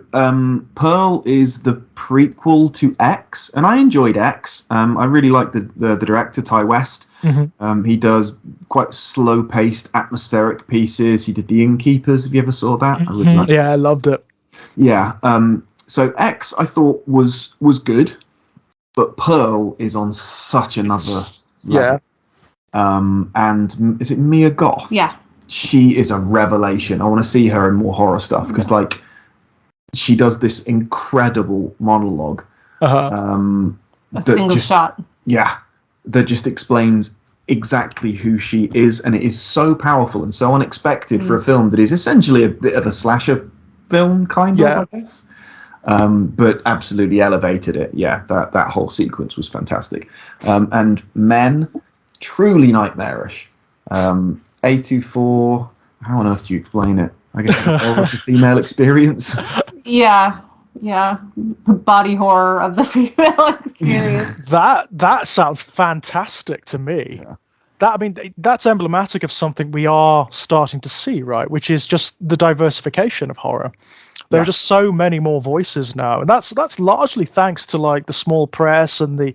Pearl is the prequel to X, and I enjoyed X. I really like the director, Ty West. Mm-hmm. He does quite slow-paced, atmospheric pieces. He did The Innkeepers. Have you ever saw that? I really liked it. I loved it. Yeah. So X, I thought was good, but Pearl is on such another level. And is it Mia Goth? Yeah. She is a revelation. I want to see her in more horror stuff because, like, she does this incredible monologue. A single shot. Yeah. that just explains exactly who she is, and it is so powerful and so unexpected for a film that is essentially a bit of a slasher film, kind of, I guess. But absolutely elevated it. Yeah, that whole sequence was fantastic. And men, truly nightmarish. A24, how on earth do you explain it? I guess it's all of the female experience. Yeah. Body horror of the female experience. That sounds fantastic to me. Yeah. That's emblematic of something we are starting to see, right? Which is just the diversification of horror. There are just so many more voices now, and that's largely thanks to like the small press and the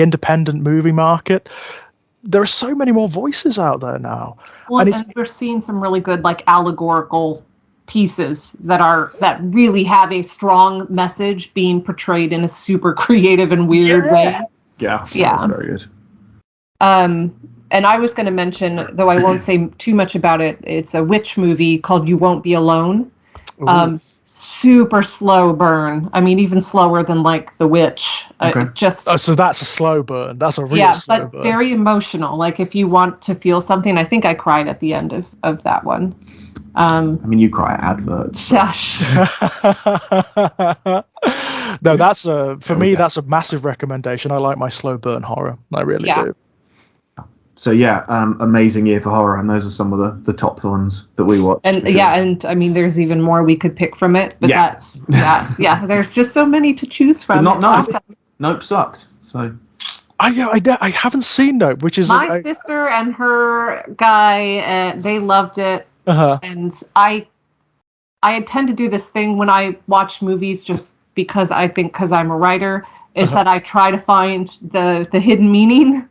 independent movie market. There are so many more voices out there now. Well, and we're seeing some really good like allegorical pieces that really have a strong message being portrayed in a super creative and weird way. Yeah, very good. And I was going to mention, though I won't say too much about it, it's a witch movie called You Won't Be Alone. Super slow burn. I mean, even slower than like The Witch. Okay. So that's a slow burn. That's a real slow burn. Very emotional. Like if you want to feel something, I think I cried at the end of that one. I mean, you cry at adverts. No, for me, that's a massive recommendation. I like my slow burn horror. I really do. So amazing year for horror, and those are some of the top ones that we watch. And and I mean, there's even more we could pick from it, but there's just so many to choose from. But not Nope sucked. So I haven't seen Nope, which is my sister and her guy. They loved it, and I tend to do this thing when I watch movies, just because I'm a writer. Is that I try to find the hidden meaning,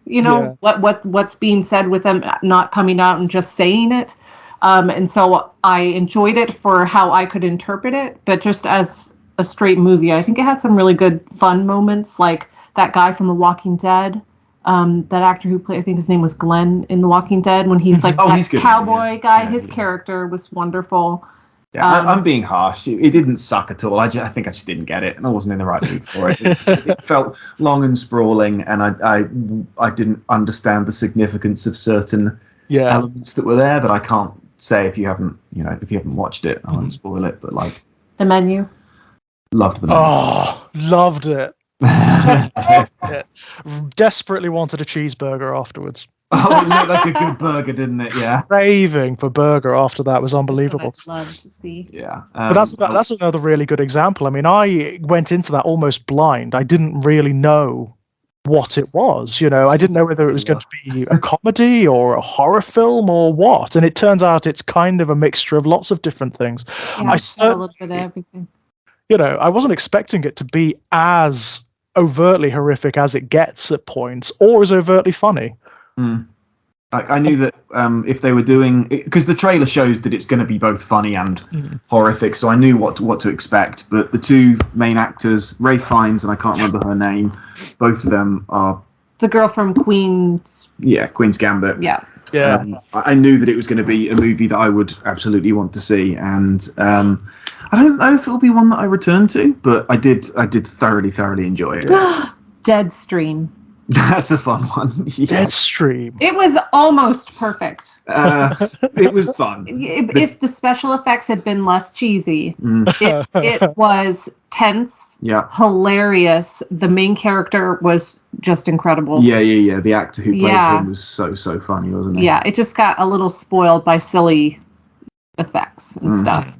what's being said with them not coming out and just saying it. And so I enjoyed it for how I could interpret it, but just as a straight movie, I think it had some really good fun moments, like that guy from The Walking Dead, that actor who played, I think his name was Glenn in The Walking Dead, when he's like that cowboy guy, his character was wonderful. Yeah, I'm being harsh. It didn't suck at all. I think I just didn't get it, and I wasn't in the right mood for it. It felt long and sprawling, and I didn't understand the significance of certain elements that were there that I can't say if you haven't watched it. I won't spoil it, but like The Menu. Loved The Menu. Oh, loved it. Loved it. Desperately wanted a cheeseburger afterwards. Oh, it looked like a good burger, didn't it? Yeah. Craving for burger after that was unbelievable. That's what I'd love to see. Yeah. But that's another really good example. I mean, I went into that almost blind. I didn't really know what it was. I didn't know whether it was going to be a comedy or a horror film or what. And it turns out it's kind of a mixture of lots of different things. Yeah, a little bit of everything. I wasn't expecting it to be as overtly horrific as it gets at points, or as overtly funny. I knew that if they were doing, because the trailer shows that it's going to be both funny and horrific, so I knew what to expect. But the two main actors, Ray Fiennes and I can't remember her name, both of them are the girl from Queen's Gambit. Yeah. I knew that it was going to be a movie that I would absolutely want to see, and I don't know if it'll be one that I return to, but I did thoroughly enjoy it. Deadstream. That's a fun one. Yeah. Deadstream. It was almost perfect. It was fun. If the special effects had been less cheesy, it was tense, hilarious. The main character was just incredible. Yeah. The actor who plays him was so funny, wasn't he? Yeah, it just got a little spoiled by silly effects and stuff.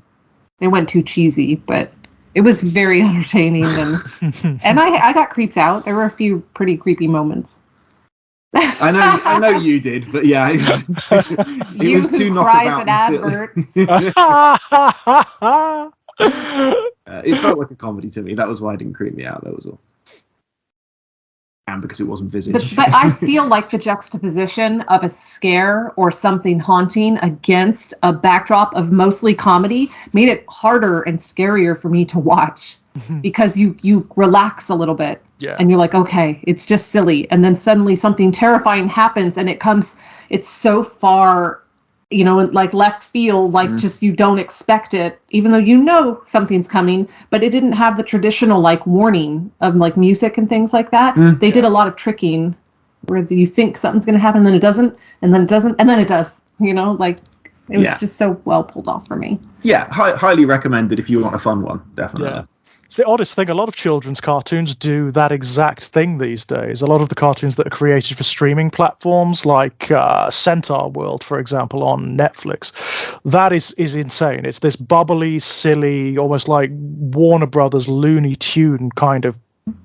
They went too cheesy, but it was very entertaining, and I got creeped out. There were a few pretty creepy moments. I know you did, but yeah, it was too knockabout and silly. It felt like a comedy to me. That was why it didn't creep me out. That was all. And because it wasn't visage. But I feel like the juxtaposition of a scare or something haunting against a backdrop of mostly comedy made it harder and scarier for me to watch, because you relax a little bit and you're like, okay, it's just silly. And then suddenly something terrifying happens, and it's so far like left field, like just you don't expect it, even though you know something's coming, but it didn't have the traditional like warning of like music and things like that. They did a lot of tricking where you think something's going to happen, and then it doesn't, and then it doesn't, and then it does, like it was just so well pulled off for me. Yeah, highly recommended if you want a fun one, definitely. Yeah. It's the oddest thing. A lot of children's cartoons do that exact thing these days. A lot of the cartoons that are created for streaming platforms, like Centaur World, for example, on Netflix, that is insane. It's this bubbly, silly, almost like Warner Brothers Looney Tune kind of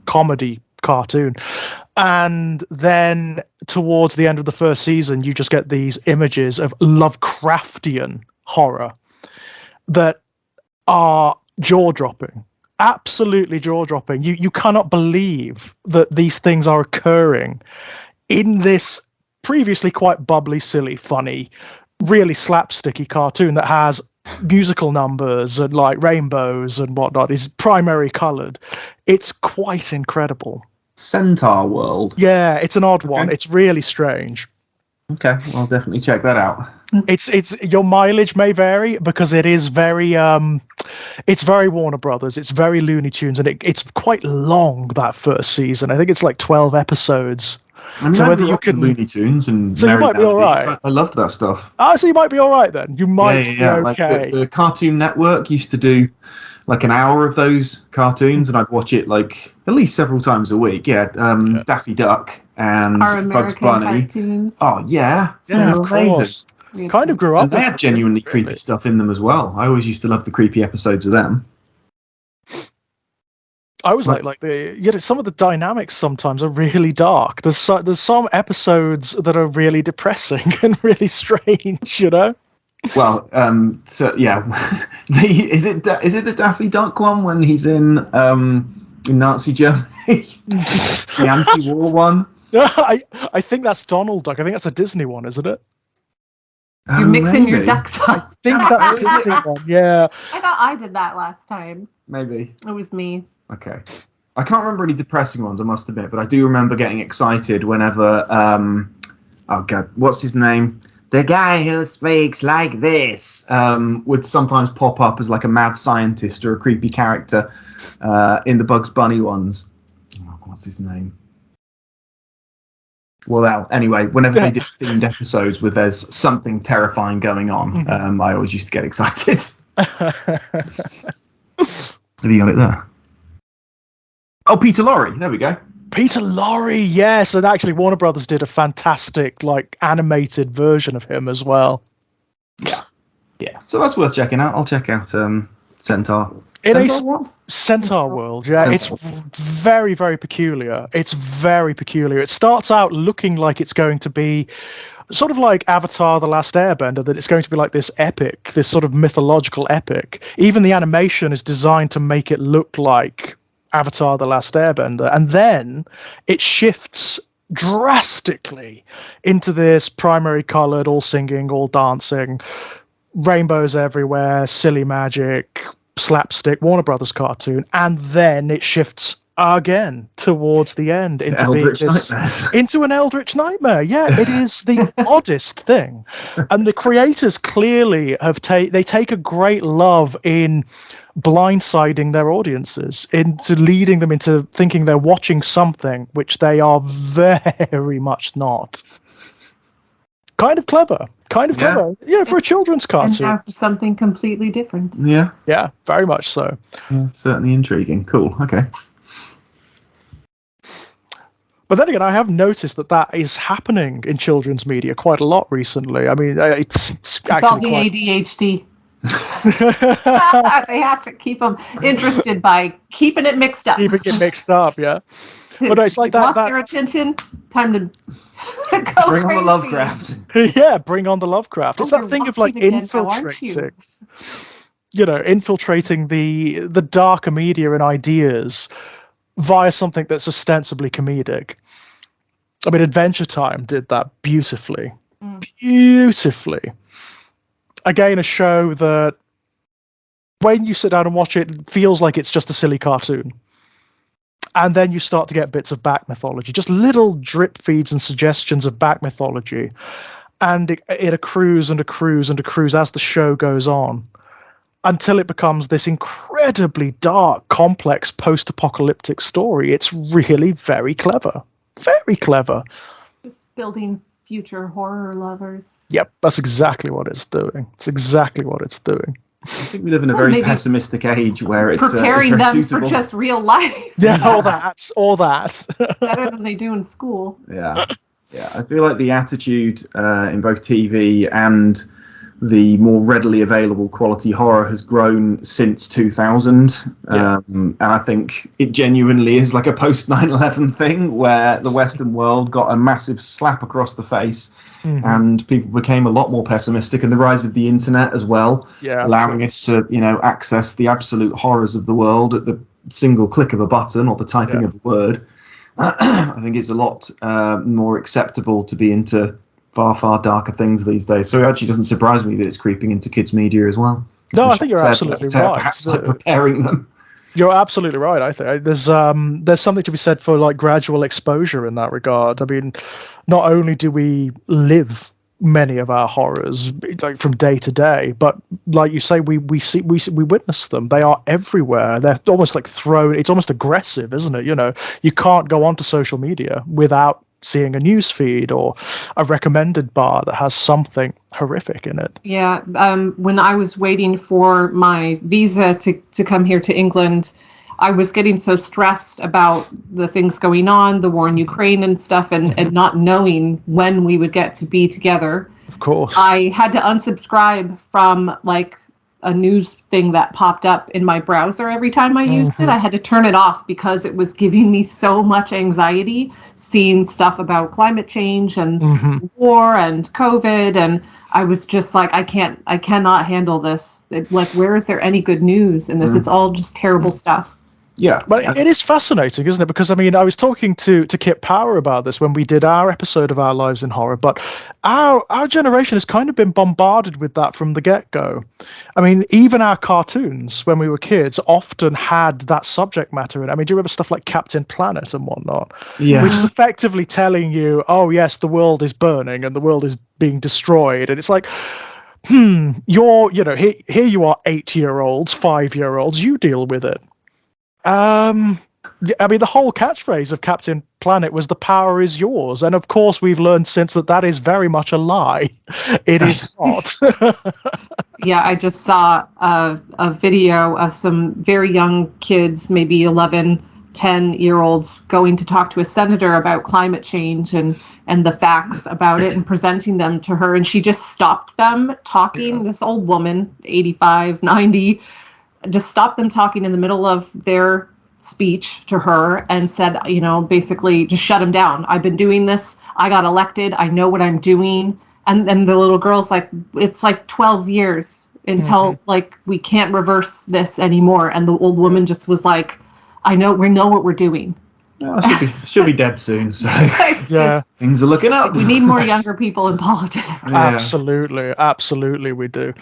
comedy cartoon. And then towards the end of the first season, you just get these images of Lovecraftian horror that are jaw-dropping. Absolutely jaw-dropping. You cannot believe that these things are occurring in this previously quite bubbly, silly, funny, really slapsticky cartoon that has musical numbers and like rainbows and whatnot, is primary colored. It's quite incredible. Centaur World. Yeah, it's an odd one. It's really strange. Okay, I'll definitely check that out. It's your mileage may vary because it is very it's very Warner Brothers. It's very Looney Tunes, and it's quite long, that first season. I think it's like 12 episodes. So whether you can Looney Tunes and so you might be all right. I loved that stuff. So you might be all right then. You might be okay. Like the Cartoon Network used to do like an hour of those cartoons, and I'd watch it like at least several times a week. Daffy Duck and Our Bugs American Bunny. Cartoons. Oh yeah, of course. Kind of grew up. And they had genuinely creepy stuff in them as well. I always used to love the creepy episodes of them. I was like some of the dynamics sometimes are really dark. There's some episodes that are really depressing and really strange, Well, so yeah, is it the Daffy Duck one when he's in Nazi Germany, the anti-war one? I think that's Donald Duck. I think that's a Disney one, isn't it? You're mixing your ducks up. I think that's a Disney one. Yeah. I thought I did that last time. Maybe it was me. Okay. I can't remember any depressing ones, I must admit, but I do remember getting excited whenever oh god, what's his name? The guy who speaks like this would sometimes pop up as like a mad scientist or a creepy character in the Bugs Bunny ones. Oh, what's his name? Well, anyway, whenever they did themed episodes where there's something terrifying going on, I always used to get excited. Have you got it there? Oh, Peter Lorre. There we go. Peter Lorre, yes. And actually, Warner Brothers did a fantastic, like, animated version of him as well. Yeah. So that's worth checking out. I'll check out Centaur. Centaur World, yeah. It's very, very peculiar. It's very peculiar. It starts out looking like it's going to be sort of like Avatar: The Last Airbender, that it's going to be like this epic, this sort of mythological epic. Even the animation is designed to make it look like Avatar: The Last Airbender. And then it shifts drastically into this primary colored, all singing, all dancing, rainbows everywhere, silly magic, slapstick Warner Brothers cartoon, and then it shifts again towards the end into an Eldritch Nightmare. Yeah, it is the oddest thing, and the creators clearly have they take a great love in blindsiding their audiences, into leading them into thinking they're watching something which they are very much not. Kind of clever, for a children's cartoon. And after something completely different. Yeah, very much so. Yeah, certainly intriguing. Cool. Okay. But then again, I have noticed that is happening in children's media quite a lot recently. I mean, it's actually all the ADHD. They have to keep them interested by keeping it mixed up. Keeping it mixed up, yeah. But it's like that. Lost their attention. Time to go bring on the Lovecraft. Yeah, bring on the Lovecraft. It's that thing of like infiltrating. Infiltrating the darker media and ideas via something that's ostensibly comedic. I mean, Adventure Time did that beautifully. Beautifully. Again, a show that when you sit down and watch it, it feels like it's just a silly cartoon. And then you start to get bits of back mythology, just little drip feeds and suggestions of back mythology. and it accrues and accrues and accrues as the show goes on, until it becomes this incredibly dark, complex, post-apocalyptic story. It's really very clever. Very clever. Just building future horror lovers. Yep, that's exactly what it's doing. It's exactly what it's doing. I think we live in a very pessimistic age where it's preparing it's them suitable. for just real life. Yeah, all that. Better than they do in school. Yeah. I feel like the attitude in both TV and the more readily available quality horror has grown since 2000. And I think it genuinely is like a post 9/11 thing where the Western world got a massive slap across the face. And people became a lot more pessimistic, and the rise of the internet as well, allowing us to, access the absolute horrors of the world at the single click of a button or the typing of a word. I think it's a lot more acceptable to be into far, far darker things these days. So it actually doesn't surprise me that it's creeping into kids' media as well. No, I think you're absolutely right. Perhaps like preparing them. You're absolutely right. I think there's something to be said for like gradual exposure in that regard. I mean, not only do we live many of our horrors like from day to day, but like you say, we witness them. They are everywhere. They're almost like thrown. It's almost aggressive, isn't it? You can't go onto social media without seeing a news feed or a recommended bar that has something horrific in it. Yeah. When I was waiting for my visa to come here to England, I was getting so stressed about the things going on, the war in Ukraine and stuff, and not knowing when we would get to be together. Of course. I had to unsubscribe from like a news thing that popped up in my browser every time I used it. I had to turn it off because it was giving me so much anxiety seeing stuff about climate change and war and COVID. And I was just like, I cannot handle this. Like, where is there any good news in this? It's all just terrible stuff. Yeah, but it is fascinating, isn't it? Because I mean, I was talking to Kit Power about this when we did our episode of Our Lives in Horror, but our generation has kind of been bombarded with that from the get-go. I mean, even our cartoons when we were kids often had that subject matter in it. I mean, do you remember stuff like Captain Planet and whatnot? Yeah. Which is effectively telling you, oh yes, the world is burning and the world is being destroyed, and it's like, here you are, 8-year-olds, 5-year-olds, you deal with it. I mean, the whole catchphrase of Captain Planet was "the power is yours," and of course, we've learned since that is very much a lie. It is not. Yeah, I just saw a video of some very young kids, maybe 11, 10-year-olds, going to talk to a senator about climate change and the facts about it and presenting them to her, and she just stopped them talking. Yeah. This old woman, 85, 90. Just stopped them talking in the middle of their speech to her and said, basically just shut them down. I've been doing this. I got elected. I know what I'm doing. And then the little girl's like, it's like 12 years until like we can't reverse this anymore. And the old woman just was like, we know what we're doing. Well, she'll be dead soon. So things are looking up. We need more younger people in politics. Yeah. Absolutely we do.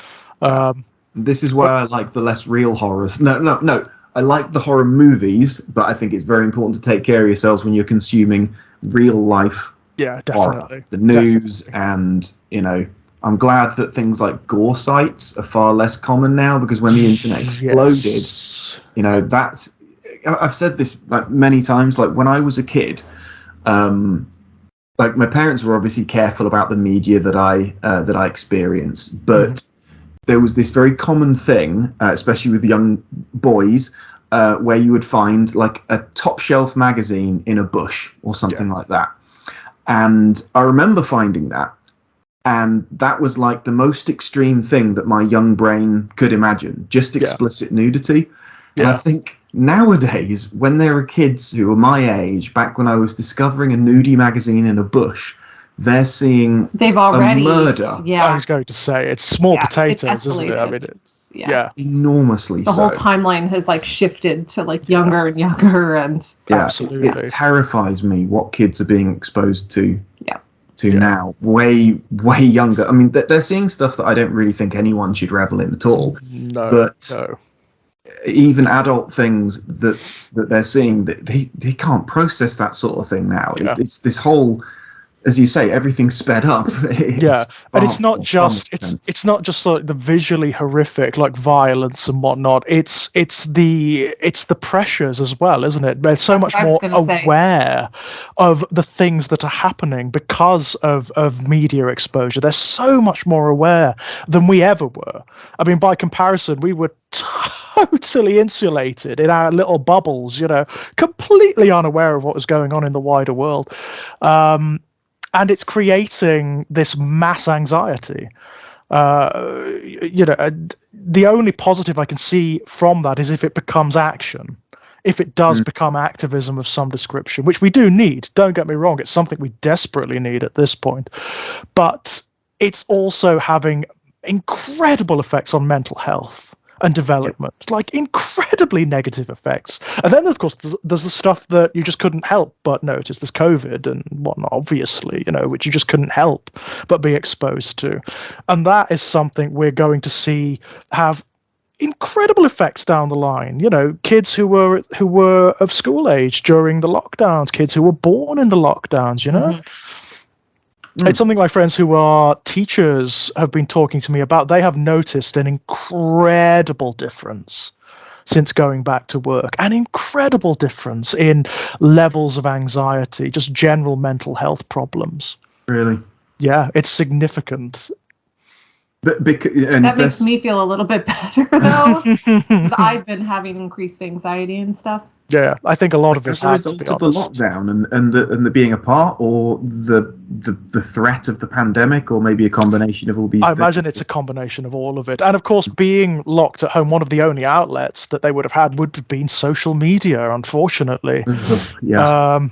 This is why I like the less real horrors. No. I like the horror movies, but I think it's very important to take care of yourselves when you're consuming real life. Yeah, definitely. Horror. The news, and I'm glad that things like gore sites are far less common now, because when the internet exploded, that's. I've said this like many times. Like when I was a kid, like my parents were obviously careful about the media that I experienced, but. There was this very common thing, especially with young boys, where you would find like a top shelf magazine in a bush or something like that. And I remember finding that. And that was like the most extreme thing that my young brain could imagine, just explicit nudity. Yeah. And I think nowadays, when there are kids who are my age, back when I was discovering a nudie magazine in a bush, they're seeing they've already a murder. Yeah, I was going to say it's small potatoes, isn't it? I mean, it's enormously. The whole timeline has like shifted to like younger and younger, and absolutely, it terrifies me what kids are being exposed to. Now, way younger. I mean, they're seeing stuff that I don't really think anyone should revel in at all. No, even adult things that they're seeing, that they can't process that sort of thing now. It's this whole. as you say, everything's sped up. Yeah, and it's not more just intense. it's not just like the visually horrific, like violence and whatnot. It's the pressures as well, isn't it? They're so That's much what I was more gonna say. aware of the things that are happening because of media exposure. They're so much more aware than we ever were. I mean, by comparison, we were totally insulated in our little bubbles, completely unaware of what was going on in the wider world. And it's creating this mass anxiety. The only positive I can see from that is if it becomes action, if it does become activism of some description, which we do need. Don't get me wrong, it's something we desperately need at this point. But it's also having incredible effects on mental health and development, like incredibly negative effects. And then, of course, there's the stuff that you just couldn't help but notice. There's COVID and whatnot, obviously, which you just couldn't help but be exposed to. And that is something we're going to see have incredible effects down the line. Kids who were of school age during the lockdowns, kids who were born in the lockdowns, It's something my friends who are teachers have been talking to me about. They have noticed an incredible difference since going back to work, an incredible difference in levels of anxiety, just general mental health problems. Really? Yeah, it's significant. But that makes me feel a little bit better, though, because I've been having increased anxiety and stuff. Yeah, I think a lot of us as a result of the lockdown and the being apart, or the threat of the pandemic, or maybe a combination of all these. I imagine it's a combination of all of it. And of course, being locked at home, one of the only outlets that they would have had would have been social media, unfortunately. Yeah.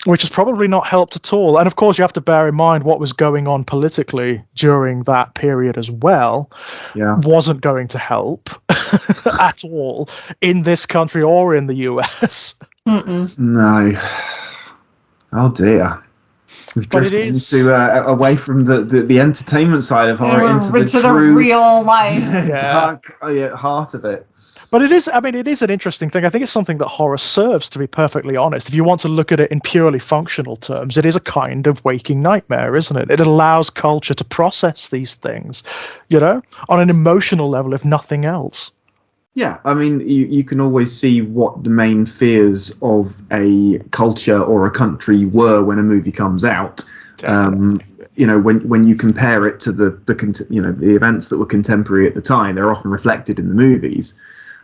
Which has probably not helped at all. And of course, you have to bear in mind what was going on politically during that period as well. Yeah. Wasn't going to help at all in this country or in the US. No. Oh dear. We've drifted into away from the entertainment side of horror into the true real life dark heart of it. But it is an interesting thing. I think it's something that horror serves, to be perfectly honest. If you want to look at it in purely functional terms, it is a kind of waking nightmare, isn't it? It allows culture to process these things, on an emotional level, if nothing else. Yeah, I mean, you can always see what the main fears of a culture or a country were when a movie comes out. When you compare it to the events that were contemporary at the time, they're often reflected in the movies.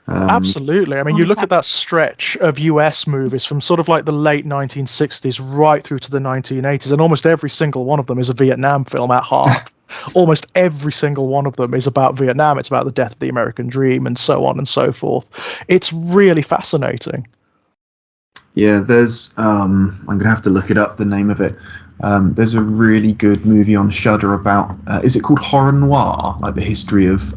Absolutely. I mean, you look at that stretch of US movies from sort of like the late 1960s right through to the 1980s, and almost every single one of them is a Vietnam film at heart. Almost every single one of them is about Vietnam. It's about the death of the American dream and so on and so forth. It's really fascinating. Yeah, there's I'm going to have to look it up, the name of it. There's a really good movie on Shudder about, is it called Horror Noir, like the history of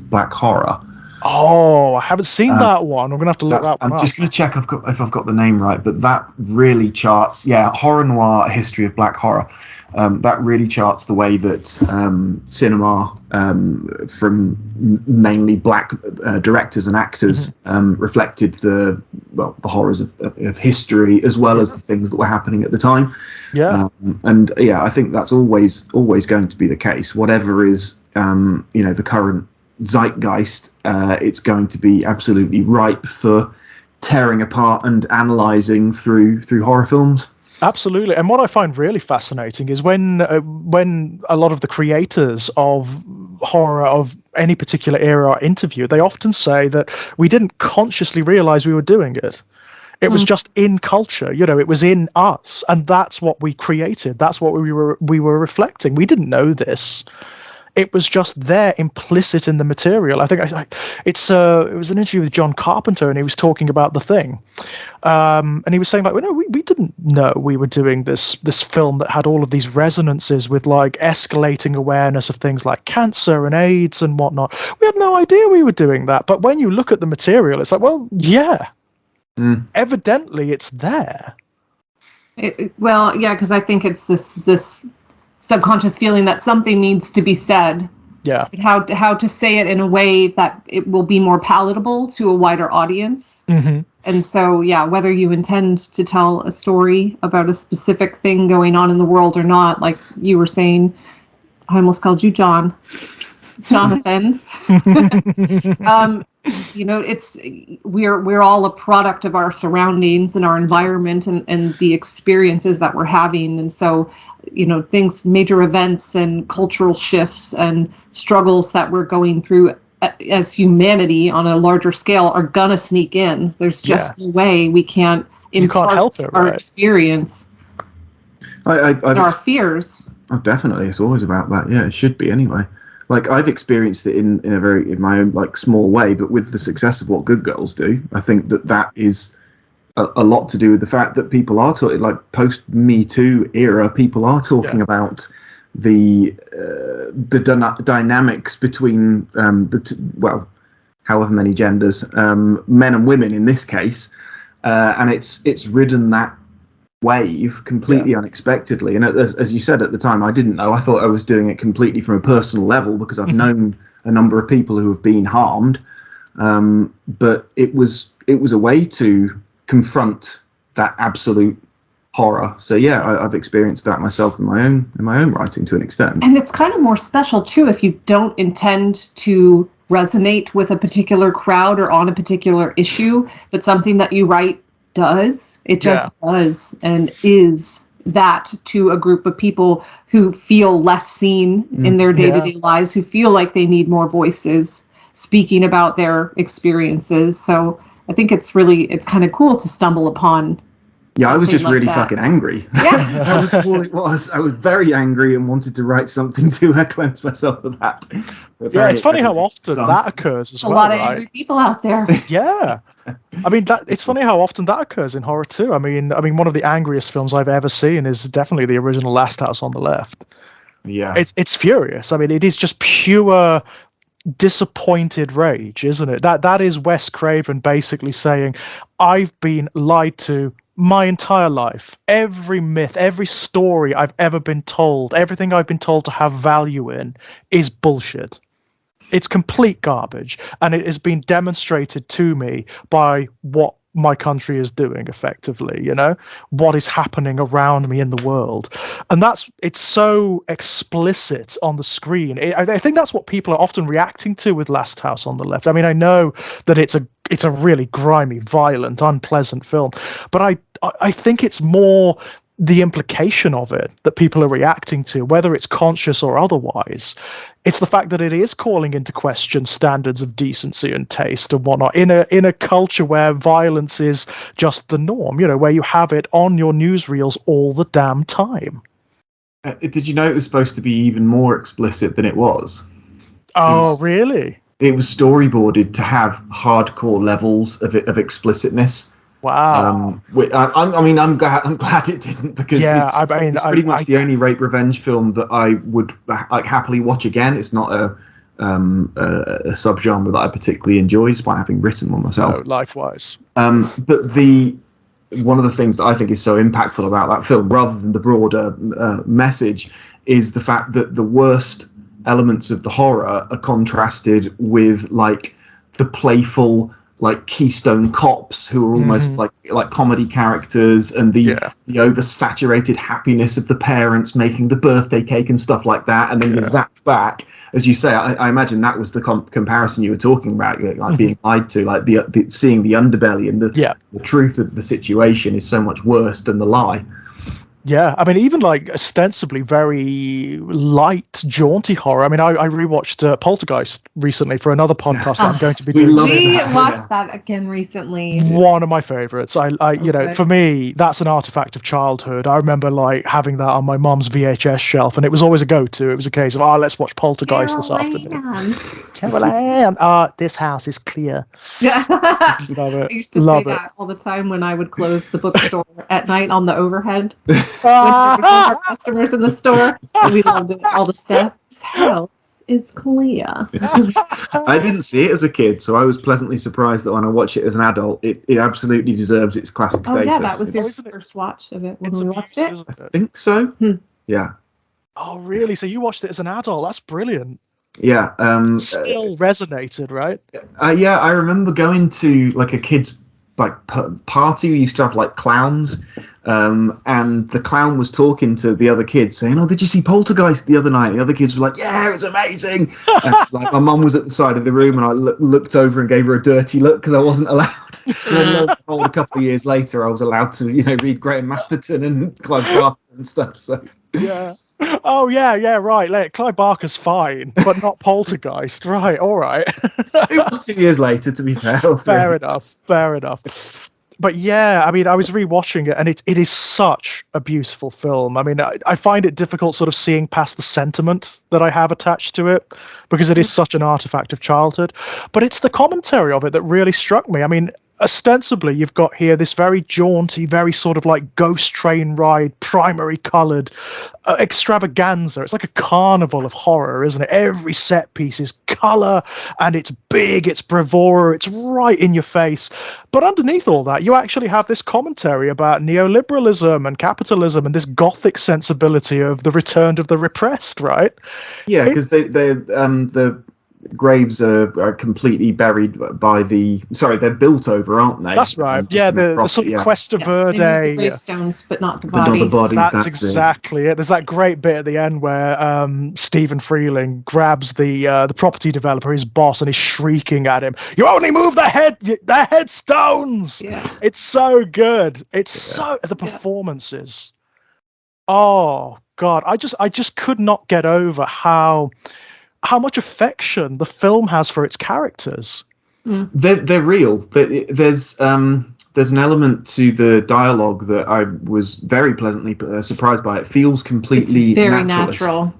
black horror? Oh, I haven't seen that one. I'm going to have to look that one up. I'm just going to check if I've got the name right, but that really charts, Horror Noir, A History of Black Horror. That really charts the way that cinema from mainly black directors and actors reflected the horrors of history, as well as the things that were happening at the time. Yeah. I think that's always going to be the case. Whatever is the current zeitgeist, it's going to be absolutely ripe for tearing apart and analysing through horror films. Absolutely. And what I find really fascinating is when a lot of the creators of horror of any particular era are interviewed, they often say that we didn't consciously realize we were doing it. It was just in culture, it was in us, and that's what we created. That's what we were reflecting. We didn't know this. It was just there, implicit in the material. I think it was an interview with John Carpenter, and he was talking about The Thing, and he was saying we didn't know we were doing this film that had all of these resonances with like escalating awareness of things like cancer and AIDS and whatnot. We had no idea we were doing that. But when you look at the material, it's like, well, yeah, evidently it's there. Because I think it's this subconscious feeling that something needs to be said Yeah. How to say it in a way that it will be more palatable to a wider audience. Mm-hmm. And so, yeah, whether you intend to tell a story about a specific thing going on in the world or not, like you were saying, I almost called you Jonathan. We're all a product of our surroundings and our environment and the experiences that we're having. And so, major events and cultural shifts and struggles that we're going through as humanity on a larger scale are gonna sneak in. There's just no way we can't impart help it, our right? experience and our fears. Oh, definitely. It's always about that. Yeah, it should be anyway. Like, I've experienced it in my own, like, small way, but with the success of what Good Girls do, I think that is a lot to do with the fact that people are talking, like, post Me Too era, people are talking about the dynamics between however many genders, men and women in this case, and it's ridden that wave completely unexpectedly. And as you said at the time, I didn't know. I thought I was doing it completely from a personal level because I've known a number of people who have been harmed, but it was a way to confront that absolute horror. So yeah, I've experienced that myself in my own writing to an extent. And it's kind of more special too if you don't intend to resonate with a particular crowd or on a particular issue, but something that you write does. It just does and is that to a group of people who feel less seen in their day-to-day lives, who feel like they need more voices speaking about their experiences. So I think it's kind of cool to stumble upon. Yeah, I was just like really that. fucking angry. Yeah. That was all it was. I was very angry and wanted to write something to cleanse myself of that. Yeah, it's funny how often that occurs as well. A lot of angry people out there. Yeah. I mean, it's funny how often that occurs in horror too. I mean, one of the angriest films I've ever seen is definitely the original Last House on the Left. Yeah. It's furious. I mean, it is just pure disappointed rage, isn't it? That is Wes Craven basically saying, I've been lied to my entire life. Every myth, every story I've ever been told, everything I've been told to have value in is bullshit. It's complete garbage, and it has been demonstrated to me by what my country is doing effectively, what is happening around me in the world. And it's so explicit on the screen. I think that's what people are often reacting to with Last House on the Left. I mean, I know that it's a really grimy, violent, unpleasant film, but I think it's more the implication of it that people are reacting to, whether it's conscious or otherwise. It's the fact that it is calling into question standards of decency and taste and whatnot in a culture where violence is just the norm, where you have it on your newsreels all the damn time. Did you know it was supposed to be even more explicit than it was? Really? It was storyboarded to have hardcore levels of explicitness. Wow. I'm glad it didn't, because it's pretty much the only rape revenge film that I would happily watch again. It's not a subgenre that I particularly enjoy, despite having written one myself. No, likewise. But one of the things that I think is so impactful about that film, rather than the broader message, is the fact that the worst elements of the horror are contrasted with like the playful, like Keystone Cops, who are almost like comedy characters, and the oversaturated happiness of the parents making the birthday cake and stuff like that. And then you zap back, as you say. I imagine that was the comparison you were talking about, like being lied to, like the seeing the underbelly and the truth of the situation is so much worse than the lie. Yeah, I mean, even like ostensibly very light, jaunty horror. I mean, I rewatched Poltergeist recently for another podcast that I'm going to be doing. We watched that again recently. One of my favorites. For me, that's an artifact of childhood. I remember like having that on my mom's VHS shelf, and it was always a go-to. It was a case of, let's watch Poltergeist this afternoon. Carol Ann, this house is clear. Yeah, love it. I used to say that all the time when I would close the bookstore at night on the overhead. With our customers in the store, and we loved it. All the stuff. This house is clear. I didn't see it as a kid, so I was pleasantly surprised that when I watch it as an adult, it absolutely deserves its classic status. Yeah, that was your first watch of it when we watched it? I think so. Yeah. Oh, really? So you watched it as an adult? That's brilliant. Yeah. Still resonated, right? Yeah, I remember going to like a kids like party. We used to have like clowns, and the clown was talking to the other kids, saying, "Oh, did you see Poltergeist the other night?" The other kids were like, "Yeah, it was amazing." And, like my mum was at the side of the room, and I looked over and gave her a dirty look because I wasn't allowed. And then lo and behold, a couple of years later, I was allowed to, read Graham Masterton and Clive Barker and stuff. So Yeah. Oh yeah, right. Like, Clive Barker's fine, but not Poltergeist. Right. All right. it was 2 years later, to be fair. Fair enough. But yeah, I mean, I was rewatching it, and it is such a beautiful film. I mean, I find it difficult sort of seeing past the sentiment that I have attached to it, because it is such an artifact of childhood. But it's the commentary of it that really struck me. I mean, ostensibly, you've got here this very jaunty, very sort of like ghost train ride, primary coloured extravaganza. It's like a carnival of horror, isn't it? Every set piece is colour, and it's big, it's bravura, it's right in your face. But underneath all that, you actually have this commentary about neoliberalism and capitalism and this gothic sensibility of the return of the repressed, right? Yeah, because the graves are completely buried by they're built over, aren't they? That's right. Yeah, the sort of Cuesta Verde. They use the gravestones, but not the But not bodies. the bodies. That's exactly it. There's that great bit at the end where Stephen Freeling grabs the property developer, his boss, and is shrieking at him, "You only move the headstones!" Yeah. It's so good. It's so the performances. Oh God, I just could not get over how much affection the film has for its characters. They're real. There's an element to the dialogue that I was very pleasantly surprised by. It feels completely it's very naturalist. natural.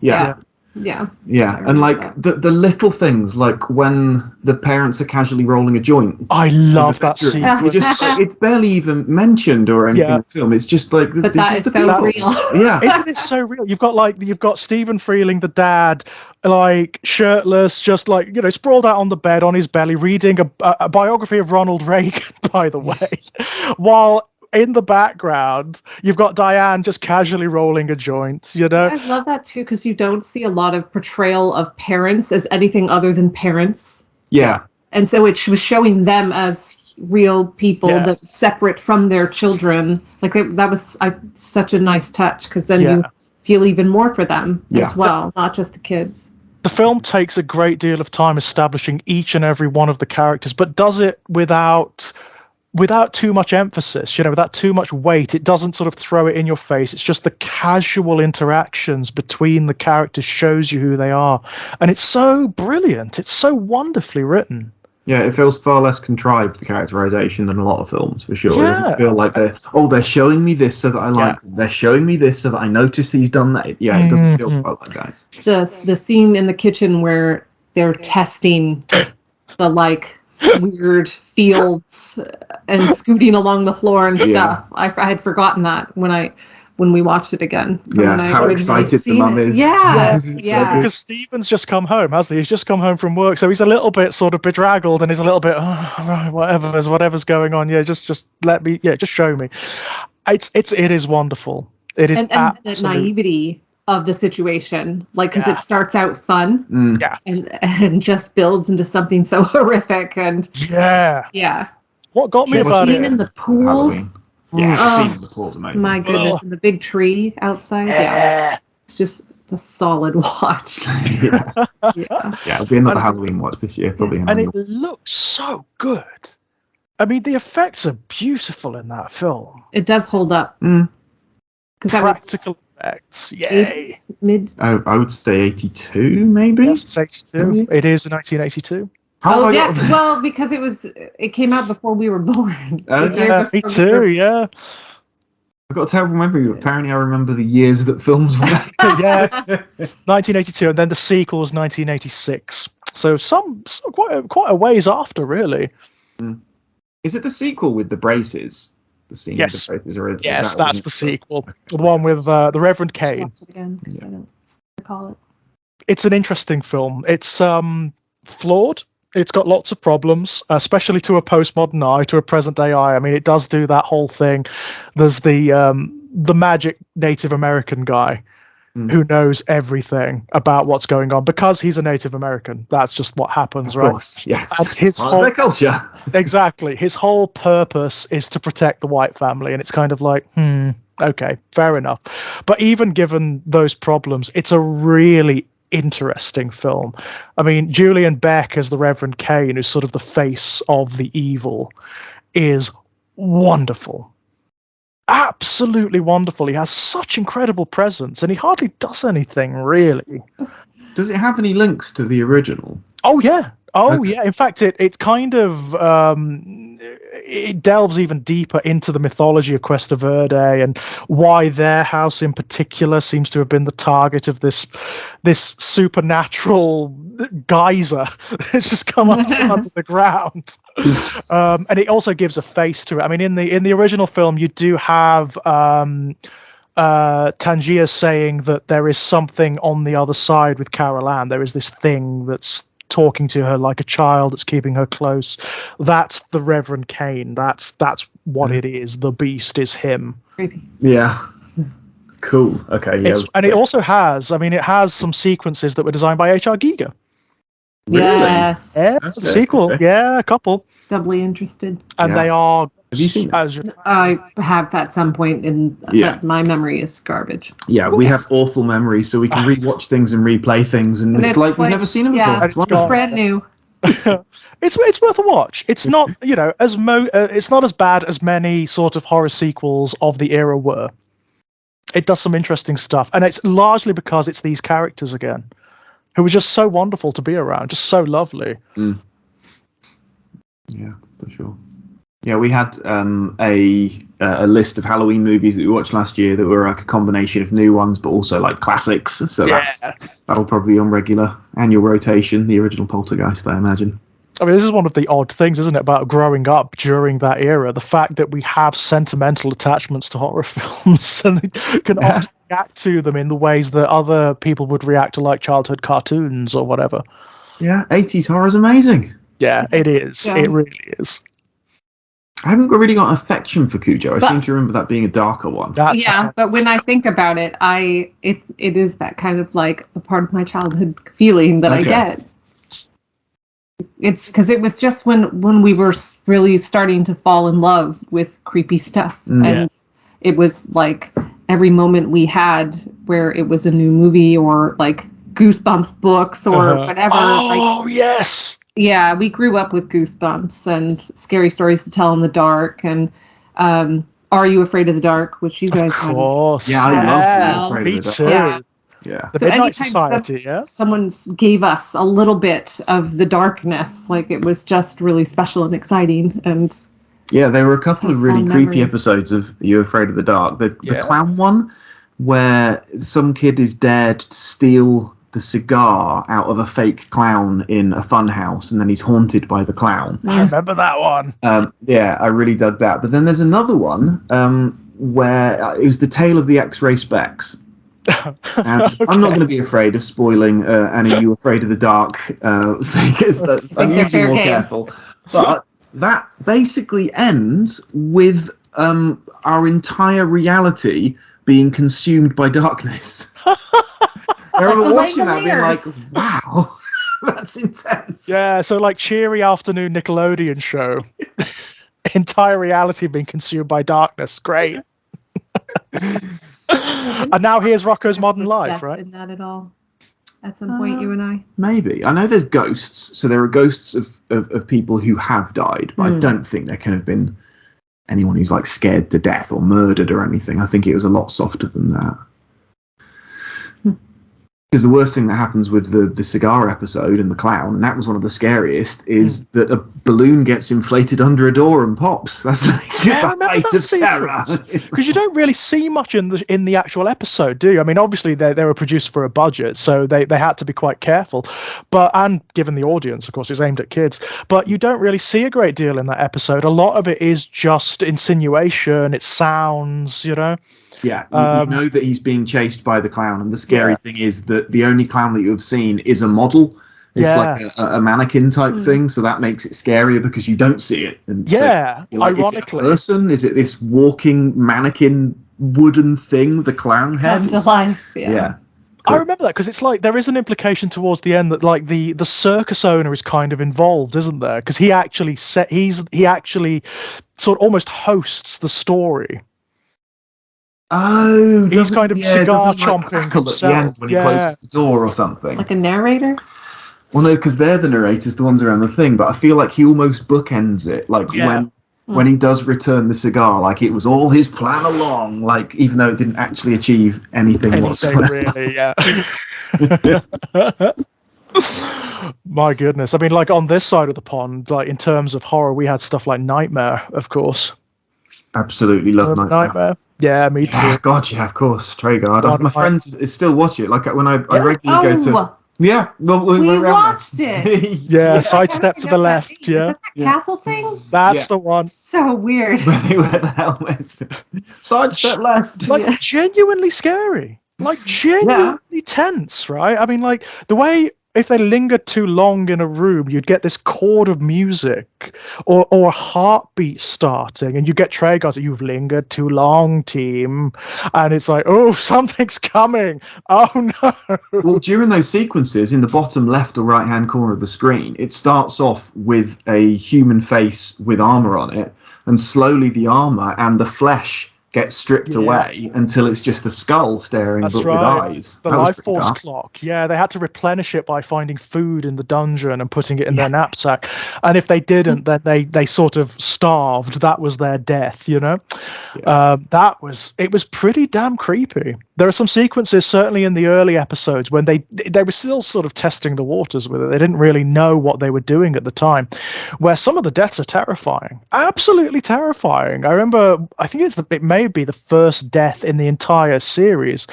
Yeah. And like the little things, like when the parents are casually rolling a joint. I love that scene. It's barely even mentioned or anything in the film. It's just like but that is so real. Yeah, isn't it so real? You've got Stephen Freeling, the dad, like shirtless, just like sprawled out on the bed on his belly, reading a biography of Ronald Reagan, by the way, while in the background you've got Diane just casually rolling a joint. I love that too, because you don't see a lot of portrayal of parents as anything other than parents. Yeah. And so it was showing them as real people that separate from their children. Like that was such a nice touch, because then you feel even more for them as well, not just the kids. The film takes a great deal of time establishing each and every one of the characters, but does it without too much emphasis, without too much weight. It doesn't sort of throw it in your face. It's just the casual interactions between the characters shows you who they are. And it's so brilliant. It's so wonderfully written. Yeah, it feels far less contrived, the characterization, than a lot of films, for sure. Yeah. It doesn't feel like they're showing me this so that I like them. They're showing me this so that I notice he's done that. Yeah, it doesn't feel quite like that. The scene in the kitchen where they're testing the weird fields and scooting along the floor and stuff. I had forgotten that when we watched it again. How excited the mum is. Yeah. Because Stephen's just come home, hasn't he? He's just come home from work, so he's a little bit sort of bedraggled, and he's a little bit, right, whatever's going on. Yeah, just let me. Yeah, just show me. It is wonderful. It is and the naivety of the situation, because it starts out fun, and just builds into something so horrific. And what got me about it? Scene in the pool. Halloween. Yeah, the scene in the pool's amazing. My goodness, and the big tree outside. Yeah, it's just a solid watch. It'll be another Halloween watch this year, probably. And it looks so good. I mean, the effects are beautiful in that film. It does hold up. Practical effects, yay! I would say 82, maybe. Yes, it's 82. Mm-hmm. It is 1982. Well, because it came out before we were born. Me too. Yeah. I've got a terrible memory. Apparently, I remember the years that films were. 1982, and then the sequel was 1986. So quite a ways after, really. Is it the sequel with the braces? The scene with the braces, yes, that's the sequel. The one with the Reverend Kane. Watch it again, because I don't recall it. It's an interesting film. It's flawed. It's got lots of problems, especially to a postmodern eye, to a present day eye. I mean, it does do that whole thing. There's the magic Native American guy who knows everything about what's going on because he's a Native American. That's just what happens, Of right? course, yes. And his Part of their culture. exactly. His whole purpose is to protect the white family, and it's kind of like, okay, fair enough. But even given those problems, it's a really interesting film. I mean, Julian Beck as the Reverend Kane, who's sort of the face of the evil, is wonderful. Absolutely wonderful. He has such incredible presence, and he hardly does anything really. Does it have any links to the original? Oh yeah. Okay. Yeah. In fact, it kind of it delves even deeper into the mythology of Cuesta Verde and why their house in particular seems to have been the target of this supernatural geyser that's just come up from under the ground. And it also gives a face to it. I mean, in the original film, you do have Tangier saying that there is something on the other side with Carol Ann. There is this thing that's talking to her like a child, that's keeping her close. That's the Reverend Kane. That's what it is. The beast is him. Creepy. Yeah. Cool. Okay. Yeah. And it also has, I mean, it has some sequences that were designed by H.R. Giger. Really? Yes. Yeah, That's the sequel. okay. Yeah, a couple. Doubly interested. And they are. Have you seen that? I have at some point, but my memory is garbage. Yeah, we have awful memories, so we can rewatch things and replay things, and it's like we've never seen them before. Yeah, It's it's wonderful. brand new. It's worth a watch. It's not, it's not as bad as many sort of horror sequels of the era were. It does some interesting stuff, and it's largely because it's these characters again, who were just so wonderful to be around, just so lovely. Yeah, for sure. Yeah, we had a list of Halloween movies that we watched last year that were like a combination of new ones, but also like classics. So that'll probably be on regular annual rotation. The original Poltergeist, I imagine. I mean, this is one of the odd things, isn't it, about growing up during that era? The fact that we have sentimental attachments to horror films and can often react to them in the ways that other people would react to, like childhood cartoons or whatever. Yeah, 80s horror is amazing. Yeah, it is. Yeah. It really is. I haven't really got an affection for Cujo. I seem to remember that being a darker one. But when I think about it, it is that kind of like a part of my childhood feeling that I get. It's because it was just when we were really starting to fall in love with creepy stuff, and it was like every moment we had where it was a new movie or like Goosebumps books or whatever. Oh, yes. Yeah, we grew up with Goosebumps and Scary Stories to Tell in the Dark and Are You Afraid of the Dark, which you guys Of course. Yeah, I love to be Me afraid of too. that. Yeah. Yeah. The So Midnight anytime Society, yeah? someone gave us a little bit of the darkness, like it was just really special and exciting. And yeah, there were a couple of really fond creepy memories. episodes of Are You Afraid of the Dark? The clown one, where some kid is dared to steal the cigar out of a fake clown in a fun house, and then he's haunted by the clown. I remember that one. Yeah, I really dug that. But then there's another one where it was the tale of the X-ray specs. And I'm not going to be afraid of spoiling an Are You Afraid of the Dark thing, because I'm usually more careful. But that basically ends with our entire reality being consumed by darkness. I remember watching that being like, wow, that's intense. Yeah, so like cheery afternoon Nickelodeon show. Entire reality being consumed by darkness. Great. And now here's Rocco's Modern Life, right? Not at all. At some point, you and I. Maybe. I know there's ghosts, so there are ghosts of people who have died, but I don't think there can have been anyone who's like scared to death or murdered or anything. I think it was a lot softer than that. Because the worst thing that happens with the cigar episode and the clown, and that was one of the scariest, is that a balloon gets inflated under a door and pops. That's like the height of terror. Because you don't really see much in the actual episode, do you? I mean, obviously they were produced for a budget, so they had to be quite careful. And given the audience, of course, it's aimed at kids. But you don't really see a great deal in that episode. A lot of it is just insinuation. It's sounds, you know. Yeah, you know that he's being chased by the clown, and the scary thing is that the only clown that you have seen is a model. It's like a mannequin type thing, so that makes it scarier because you don't see it. And so like, ironically. Is it a person? Is it this walking mannequin wooden thing, the clown head? Come to life, Yeah, I remember that because it's like there is an implication towards the end that like the circus owner is kind of involved, isn't there? Because he actually he actually sort of almost hosts the story. Oh, He's kind of cigar doesn't, like, chomping crackle at the himself. end when he closes the door or something. Like a narrator? Well, no, because they're the narrators, the ones around the thing. But I feel like he almost bookends it, like when he does return the cigar, like it was all his plan along. Like even though it didn't actually achieve anything whatsoever. Really, yeah. My goodness. I mean, like on this side of the pond, like in terms of horror, we had stuff like Nightmare, of course. Absolutely love Nightmare. Yeah, me too. God, yeah, of course. Treguard. My friends still watch it. Like when I regularly go to. Yeah, well, we watched it. Yeah, sidestep to the left. Yeah, that castle thing. That's the one. So weird. Where they wear the helmets. Sidestep left. Like genuinely scary. Like genuinely tense, right? I mean, like the way if they lingered too long in a room, you'd get this chord of music or a heartbeat starting, and you get Treguard, you've lingered too long, team. And it's like, oh, something's coming. Oh, no. Well, during those sequences, in the bottom left or right-hand corner of the screen, it starts off with a human face with armor on it, and slowly the armor and the flesh gets stripped away until it's just a skull staring with eyes. The life force clock. Yeah, they had to replenish it by finding food in the dungeon and putting it in their knapsack. And if they didn't, then they sort of starved. That was their death, you know? It was pretty damn creepy. There are some sequences, certainly in the early episodes, when they were still sort of testing the waters with it. They didn't really know what they were doing at the time, where some of the deaths are terrifying. Absolutely terrifying. I remember, I think it may be the first death in the entire series.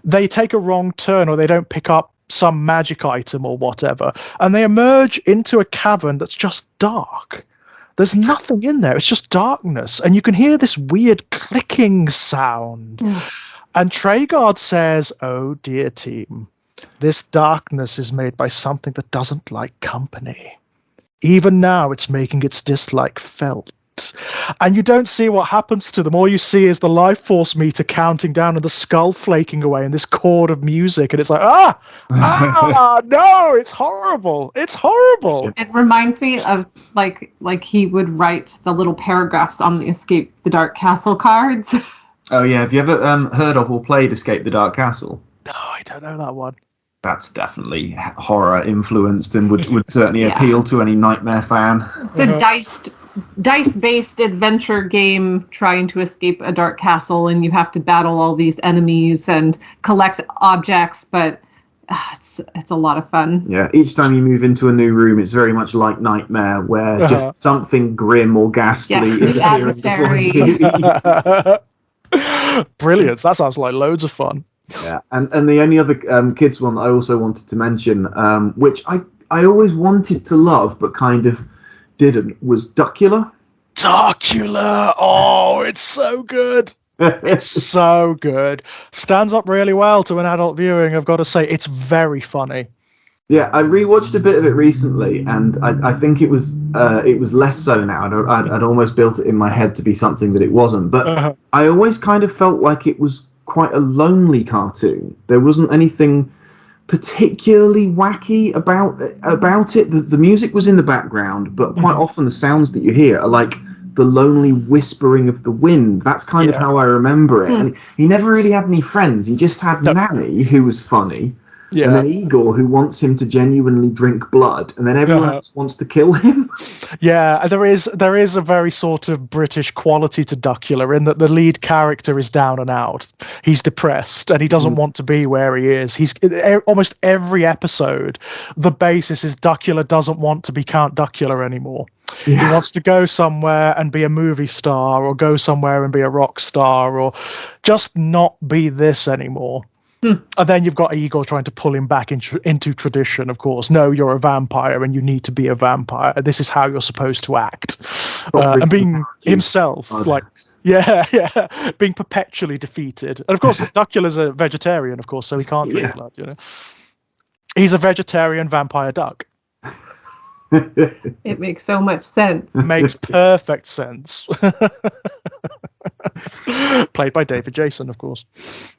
They take a wrong turn or they don't pick up some magic item or whatever, and they emerge into a cavern that's just dark. There's nothing in there. It's just darkness. And you can hear this weird clicking sound. And Treguard says, oh, dear team, this darkness is made by something that doesn't like company. Even now, it's making its dislike felt. And you don't see what happens to them. All you see is the life force meter counting down and the skull flaking away and this chord of music. And it's like, no, it's horrible. It's horrible. It reminds me of like he would write the little paragraphs on the Escape the Dark Castle cards. Oh, yeah. Have you ever heard of or played Escape the Dark Castle? No, I don't know that one. That's definitely horror influenced and would certainly appeal to any Nightmare fan. It's a dice-based adventure game trying to escape a dark castle, and you have to battle all these enemies and collect objects, but it's a lot of fun. Yeah, each time you move into a new room, it's very much like Nightmare, where just something grim or ghastly is appearing before you. Brilliant. That sounds like loads of fun. Yeah, and the only other kids one that I also wanted to mention, which I always wanted to love but kind of didn't, was Duckula. Duckula! Oh, it's so good. It's so good. Stands up really well to an adult viewing, I've got to say. It's very funny. Yeah, I rewatched a bit of it recently, and I think it was less so now. I'd almost built it in my head to be something that it wasn't. But I always kind of felt like it was quite a lonely cartoon. There wasn't anything particularly wacky about it. The music was in the background, but quite often the sounds that you hear are like the lonely whispering of the wind. That's kind of how I remember it. And he never really had any friends. He just had Nanny, who was funny. Yeah. And then Igor, who wants him to genuinely drink blood, and then everyone else wants to kill him. Yeah, there is a very sort of British quality to Duckula in that the lead character is down and out. He's depressed, and he doesn't want to be where he is. He's almost every episode, the basis is Duckula doesn't want to be Count Duckula anymore. Yeah. He wants to go somewhere and be a movie star, or go somewhere and be a rock star, or just not be this anymore. And then you've got Igor trying to pull him back into tradition, of course. No, you're a vampire and you need to be a vampire. This is how you're supposed to act. And being himself, being perpetually defeated. And of course, Duckula's a vegetarian, of course, so he can't drink blood, you know. He's a vegetarian vampire duck. It makes so much sense. Makes perfect sense. Played by David Jason, of course.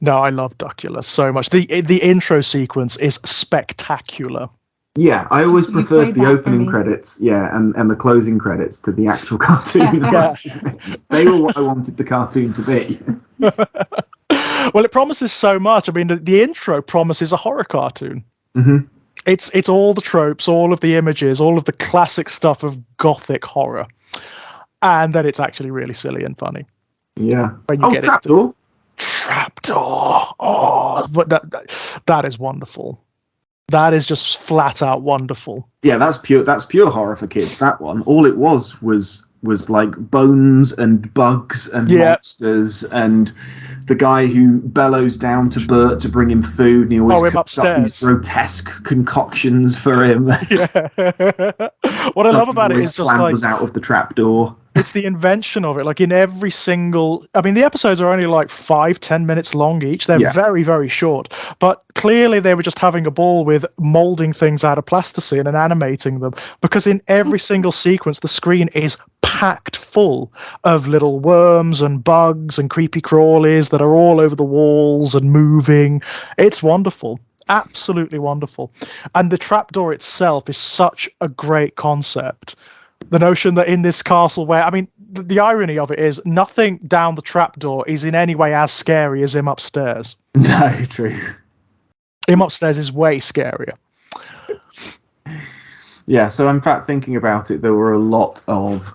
No, I love Duckula so much. The intro sequence is spectacular. Yeah, I always You preferred played the that for opening me. credits, and the closing credits to the actual cartoon. Yeah. They were what I wanted the cartoon to be. Well, it promises so much. I mean, the intro promises a horror cartoon. Hmm. It's all the tropes, all of the images, all of the classic stuff of gothic horror, and then it's actually really silly and funny Yeah. when you get it. Trapdoor. Trapdoor. Oh, but that is wonderful. That is just flat out wonderful. Yeah, that's pure horror for kids. That one. All it was like bones and bugs and monsters and the guy who bellows down to Bert to bring him food, and he always cooks up these grotesque concoctions for him. Yeah. What I love about it is just clambers out of the trapdoor. It's the invention of it. Like in every single, I mean, the episodes are only like 5-10 minutes long each. They're very, very short. But clearly they were just having a ball with molding things out of plasticine and animating them. Because in every single sequence, the screen is packed full of little worms and bugs and creepy crawlies that are all over the walls and moving. It's wonderful. Absolutely wonderful. And the trapdoor itself is such a great concept. The notion that in this castle where, I mean, the irony of it is nothing down the trapdoor is in any way as scary as him upstairs. No, true. Him upstairs is way scarier. Yeah, so in fact, thinking about it, there were a lot of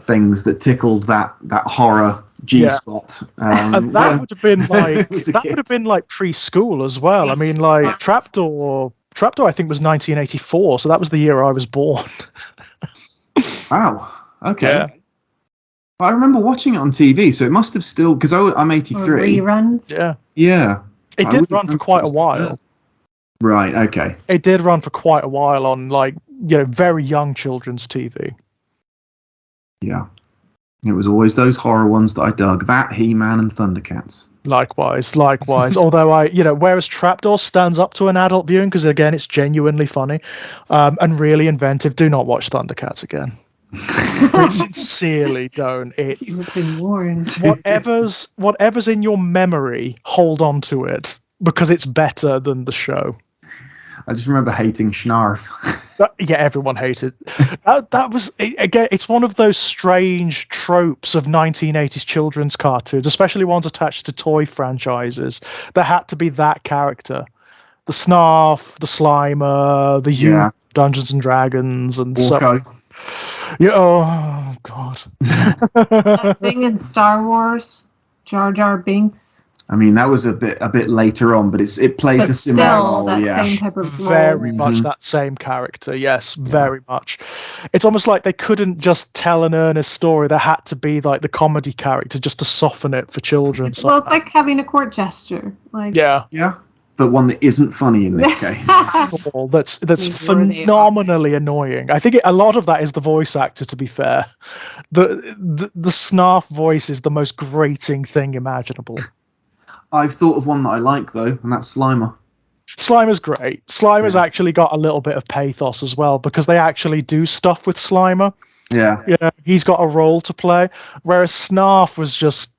things that tickled that horror G-spot. And that would have been like preschool as well. I mean, like Trapdoor I think was 1984, so that was the year I was born. Wow. Okay. Yeah. I remember watching it on TV, so it must have still, because I'm 83. Or reruns. Yeah. Yeah. It did run for quite a while. Right. Okay. It did run for quite a while on very young children's TV. Yeah. It was always those horror ones that I dug. That, He-Man, and Thundercats. Likewise. Although whereas Trapdoor stands up to an adult viewing because again it's genuinely funny, and really inventive. Do not watch Thundercats again. Sincerely, don't. You've been warned. Whatever's in your memory, hold on to it because it's better than the show. I just remember hating Schnarf. Yeah, everyone hated that. Was again, it's one of those strange tropes of 1980s children's cartoons, especially ones attached to toy franchises. There had to be that character, the Snarf, the Slimer, the Dungeons and Dragons, and so. Yeah. Oh God. That thing in Star Wars, Jar Jar Binks. I mean, that was a bit later on, but it plays a similar role. Same type of role. Very much that same character. Yes, very much. It's almost like they couldn't just tell an earnest story. There had to be like the comedy character just to soften it for children. Well, it's like having a court gesture. Like yeah, but one that isn't funny in this case. That's phenomenally annoying. I think a lot of that is the voice actor. To be fair, the Snarf voice is the most grating thing imaginable. I've thought of one that I like, though, and that's Slimer. Slimer's great. Slimer's actually got a little bit of pathos as well, because they actually do stuff with Slimer. Yeah. Yeah, he's got a role to play, whereas Snarf was just...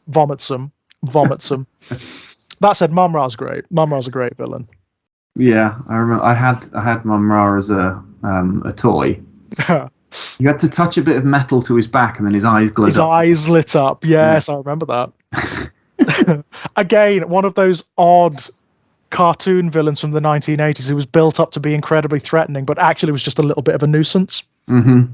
vomits him. That said, Mum-Ra's great. Mum-Ra's a great villain. Yeah, I remember I had Mum-Ra as a toy. You had to touch a bit of metal to his back, and then his eyes glowed. His eyes lit up. Yes, I remember that. Again, one of those odd cartoon villains from the 1980s who was built up to be incredibly threatening, but actually was just a little bit of a nuisance. Mm-hmm.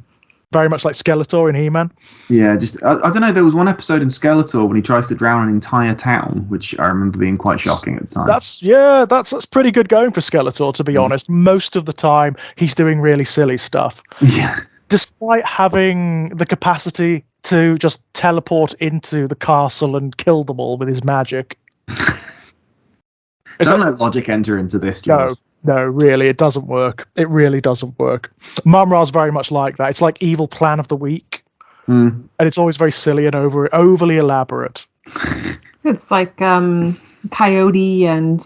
Very much like Skeletor in He-Man. Yeah, just I don't know. There was one episode in Skeletor when he tries to drown an entire town, which I remember being quite shocking at the time. That's pretty good going for Skeletor, to be honest. Most of the time, he's doing really silly stuff. Yeah. Despite having the capacity to just teleport into the castle and kill them all with his magic. Don't let logic enter into this, James. No, really, it doesn't work. It really doesn't work. Mum-Ra's very much like that. It's like evil plan of the week. And it's always very silly and overly elaborate. It's like Coyote and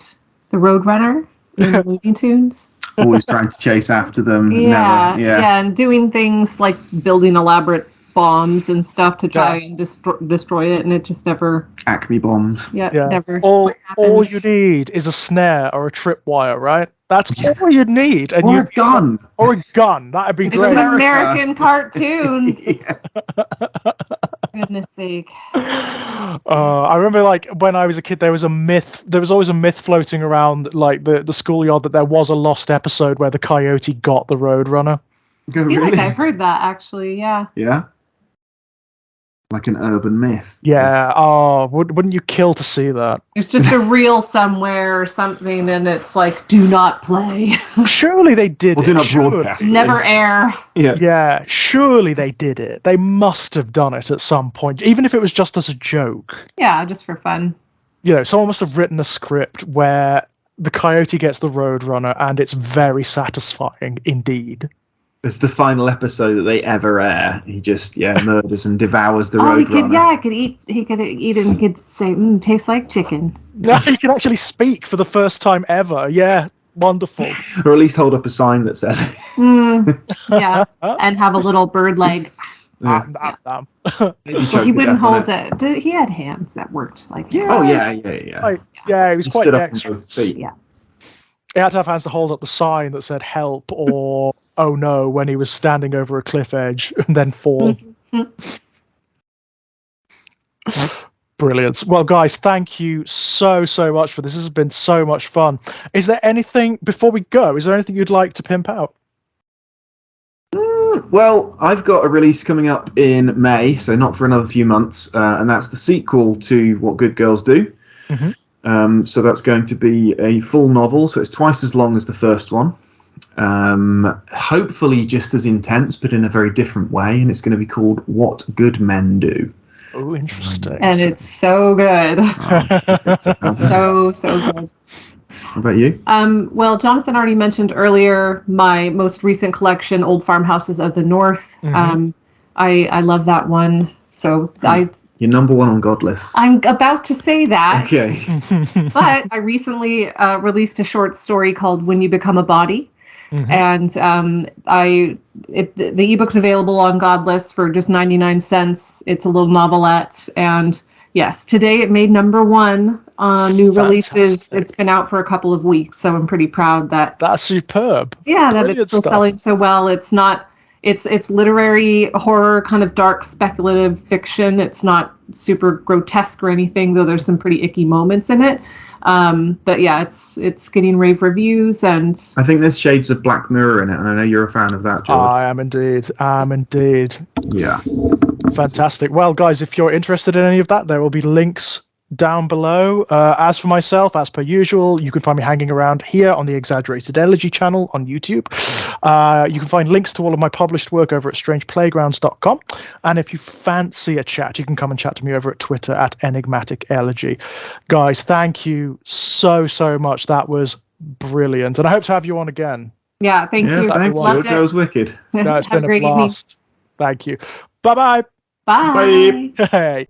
the Roadrunner in the Looney Tunes. Always trying to chase after them. Yeah, and doing things like building elaborate bombs and stuff to try and destroy it, and it just never. Acme bombs. Yeah. Never. All you need is a snare or a tripwire, right? That's all you need. And Or a gun. Or a gun. That'd be It's great. an American cartoon. Goodness sake. I remember, like, when I was a kid, there was always a myth floating around, like, the schoolyard, that there was a lost episode where the coyote got the Roadrunner. I feel like I've heard that, actually, yeah. Yeah? Like an urban myth. Yeah. Oh, wouldn't you kill to see that? There's just a reel somewhere or something, and it's like, do not play. Surely they did it. Do not broadcast. Never air. Yeah. Yeah, surely they did it. They must have done it at some point, even if it was just as a joke. Yeah, just for fun. You know, someone must have written a script where the coyote gets the Roadrunner, and it's very satisfying indeed. It's the final episode that they ever air. He just murders and devours the Roadrunner. He could eat it and he could say, tastes like chicken. No, he can actually speak for the first time ever. Yeah, wonderful. Or at least hold up a sign that says yeah, and have a little bird leg. Yeah. Well, he wouldn't hold it. He had hands that worked like. Yeah. Oh yeah. He was quite stood up on dexterous. both feet. Yeah. He had to have hands to hold up the sign that said "help" or "oh no" when he was standing over a cliff edge and then fall. Brilliant. Well, guys, thank you so much for this. This has been so much fun. Is there anything, before we go, is there anything you'd like to pimp out? Well, I've got a release coming up in May, so not for another few months, and that's the sequel to What Good Girls Do. Mm-hmm. So that's going to be a full novel, so it's twice as long as the first one. Hopefully just as intense, but in a very different way, and it's going to be called What Good Men Do. Oh, interesting. And it's so good. So good. How about you? Well, Jonathan already mentioned earlier my most recent collection, Old Farmhouses of the North. Mm-hmm. I love that one. So You're number one on Godless. I'm about to say that. Okay. But I recently released a short story called When You Become a Body. Mm-hmm. And the ebook's available on Godless for just 99 cents. It's a little novelette. And yes, today it made #1 on new releases. It's been out for a couple of weeks, so I'm pretty proud that That's superb. Yeah, that Brilliant it's still stuff. selling so well. It's not. It's literary horror, kind of dark speculative fiction. It's not super grotesque or anything, though there's some pretty icky moments in it. But yeah, it's getting rave reviews, and I think there's shades of Black Mirror in it, and I know you're a fan of that, George. I am indeed. Yeah. Fantastic. Well, guys, if you're interested in any of that, there will be links down below. As for myself, as per usual, you can find me hanging around here on the Exaggerated Elegy channel on YouTube. You can find links to all of my published work over at strangeplaygrounds.com. And if you fancy a chat, you can come and chat to me over at Twitter at Enigmatic Elegy. Guys, thank you so much. That was brilliant. And I hope to have you on again. yeah, thank you. Thanks, Loved George. That was wicked. No, it's Have been a a great evening. blast. Thank you. Bye-bye. Bye. Bye. Hey.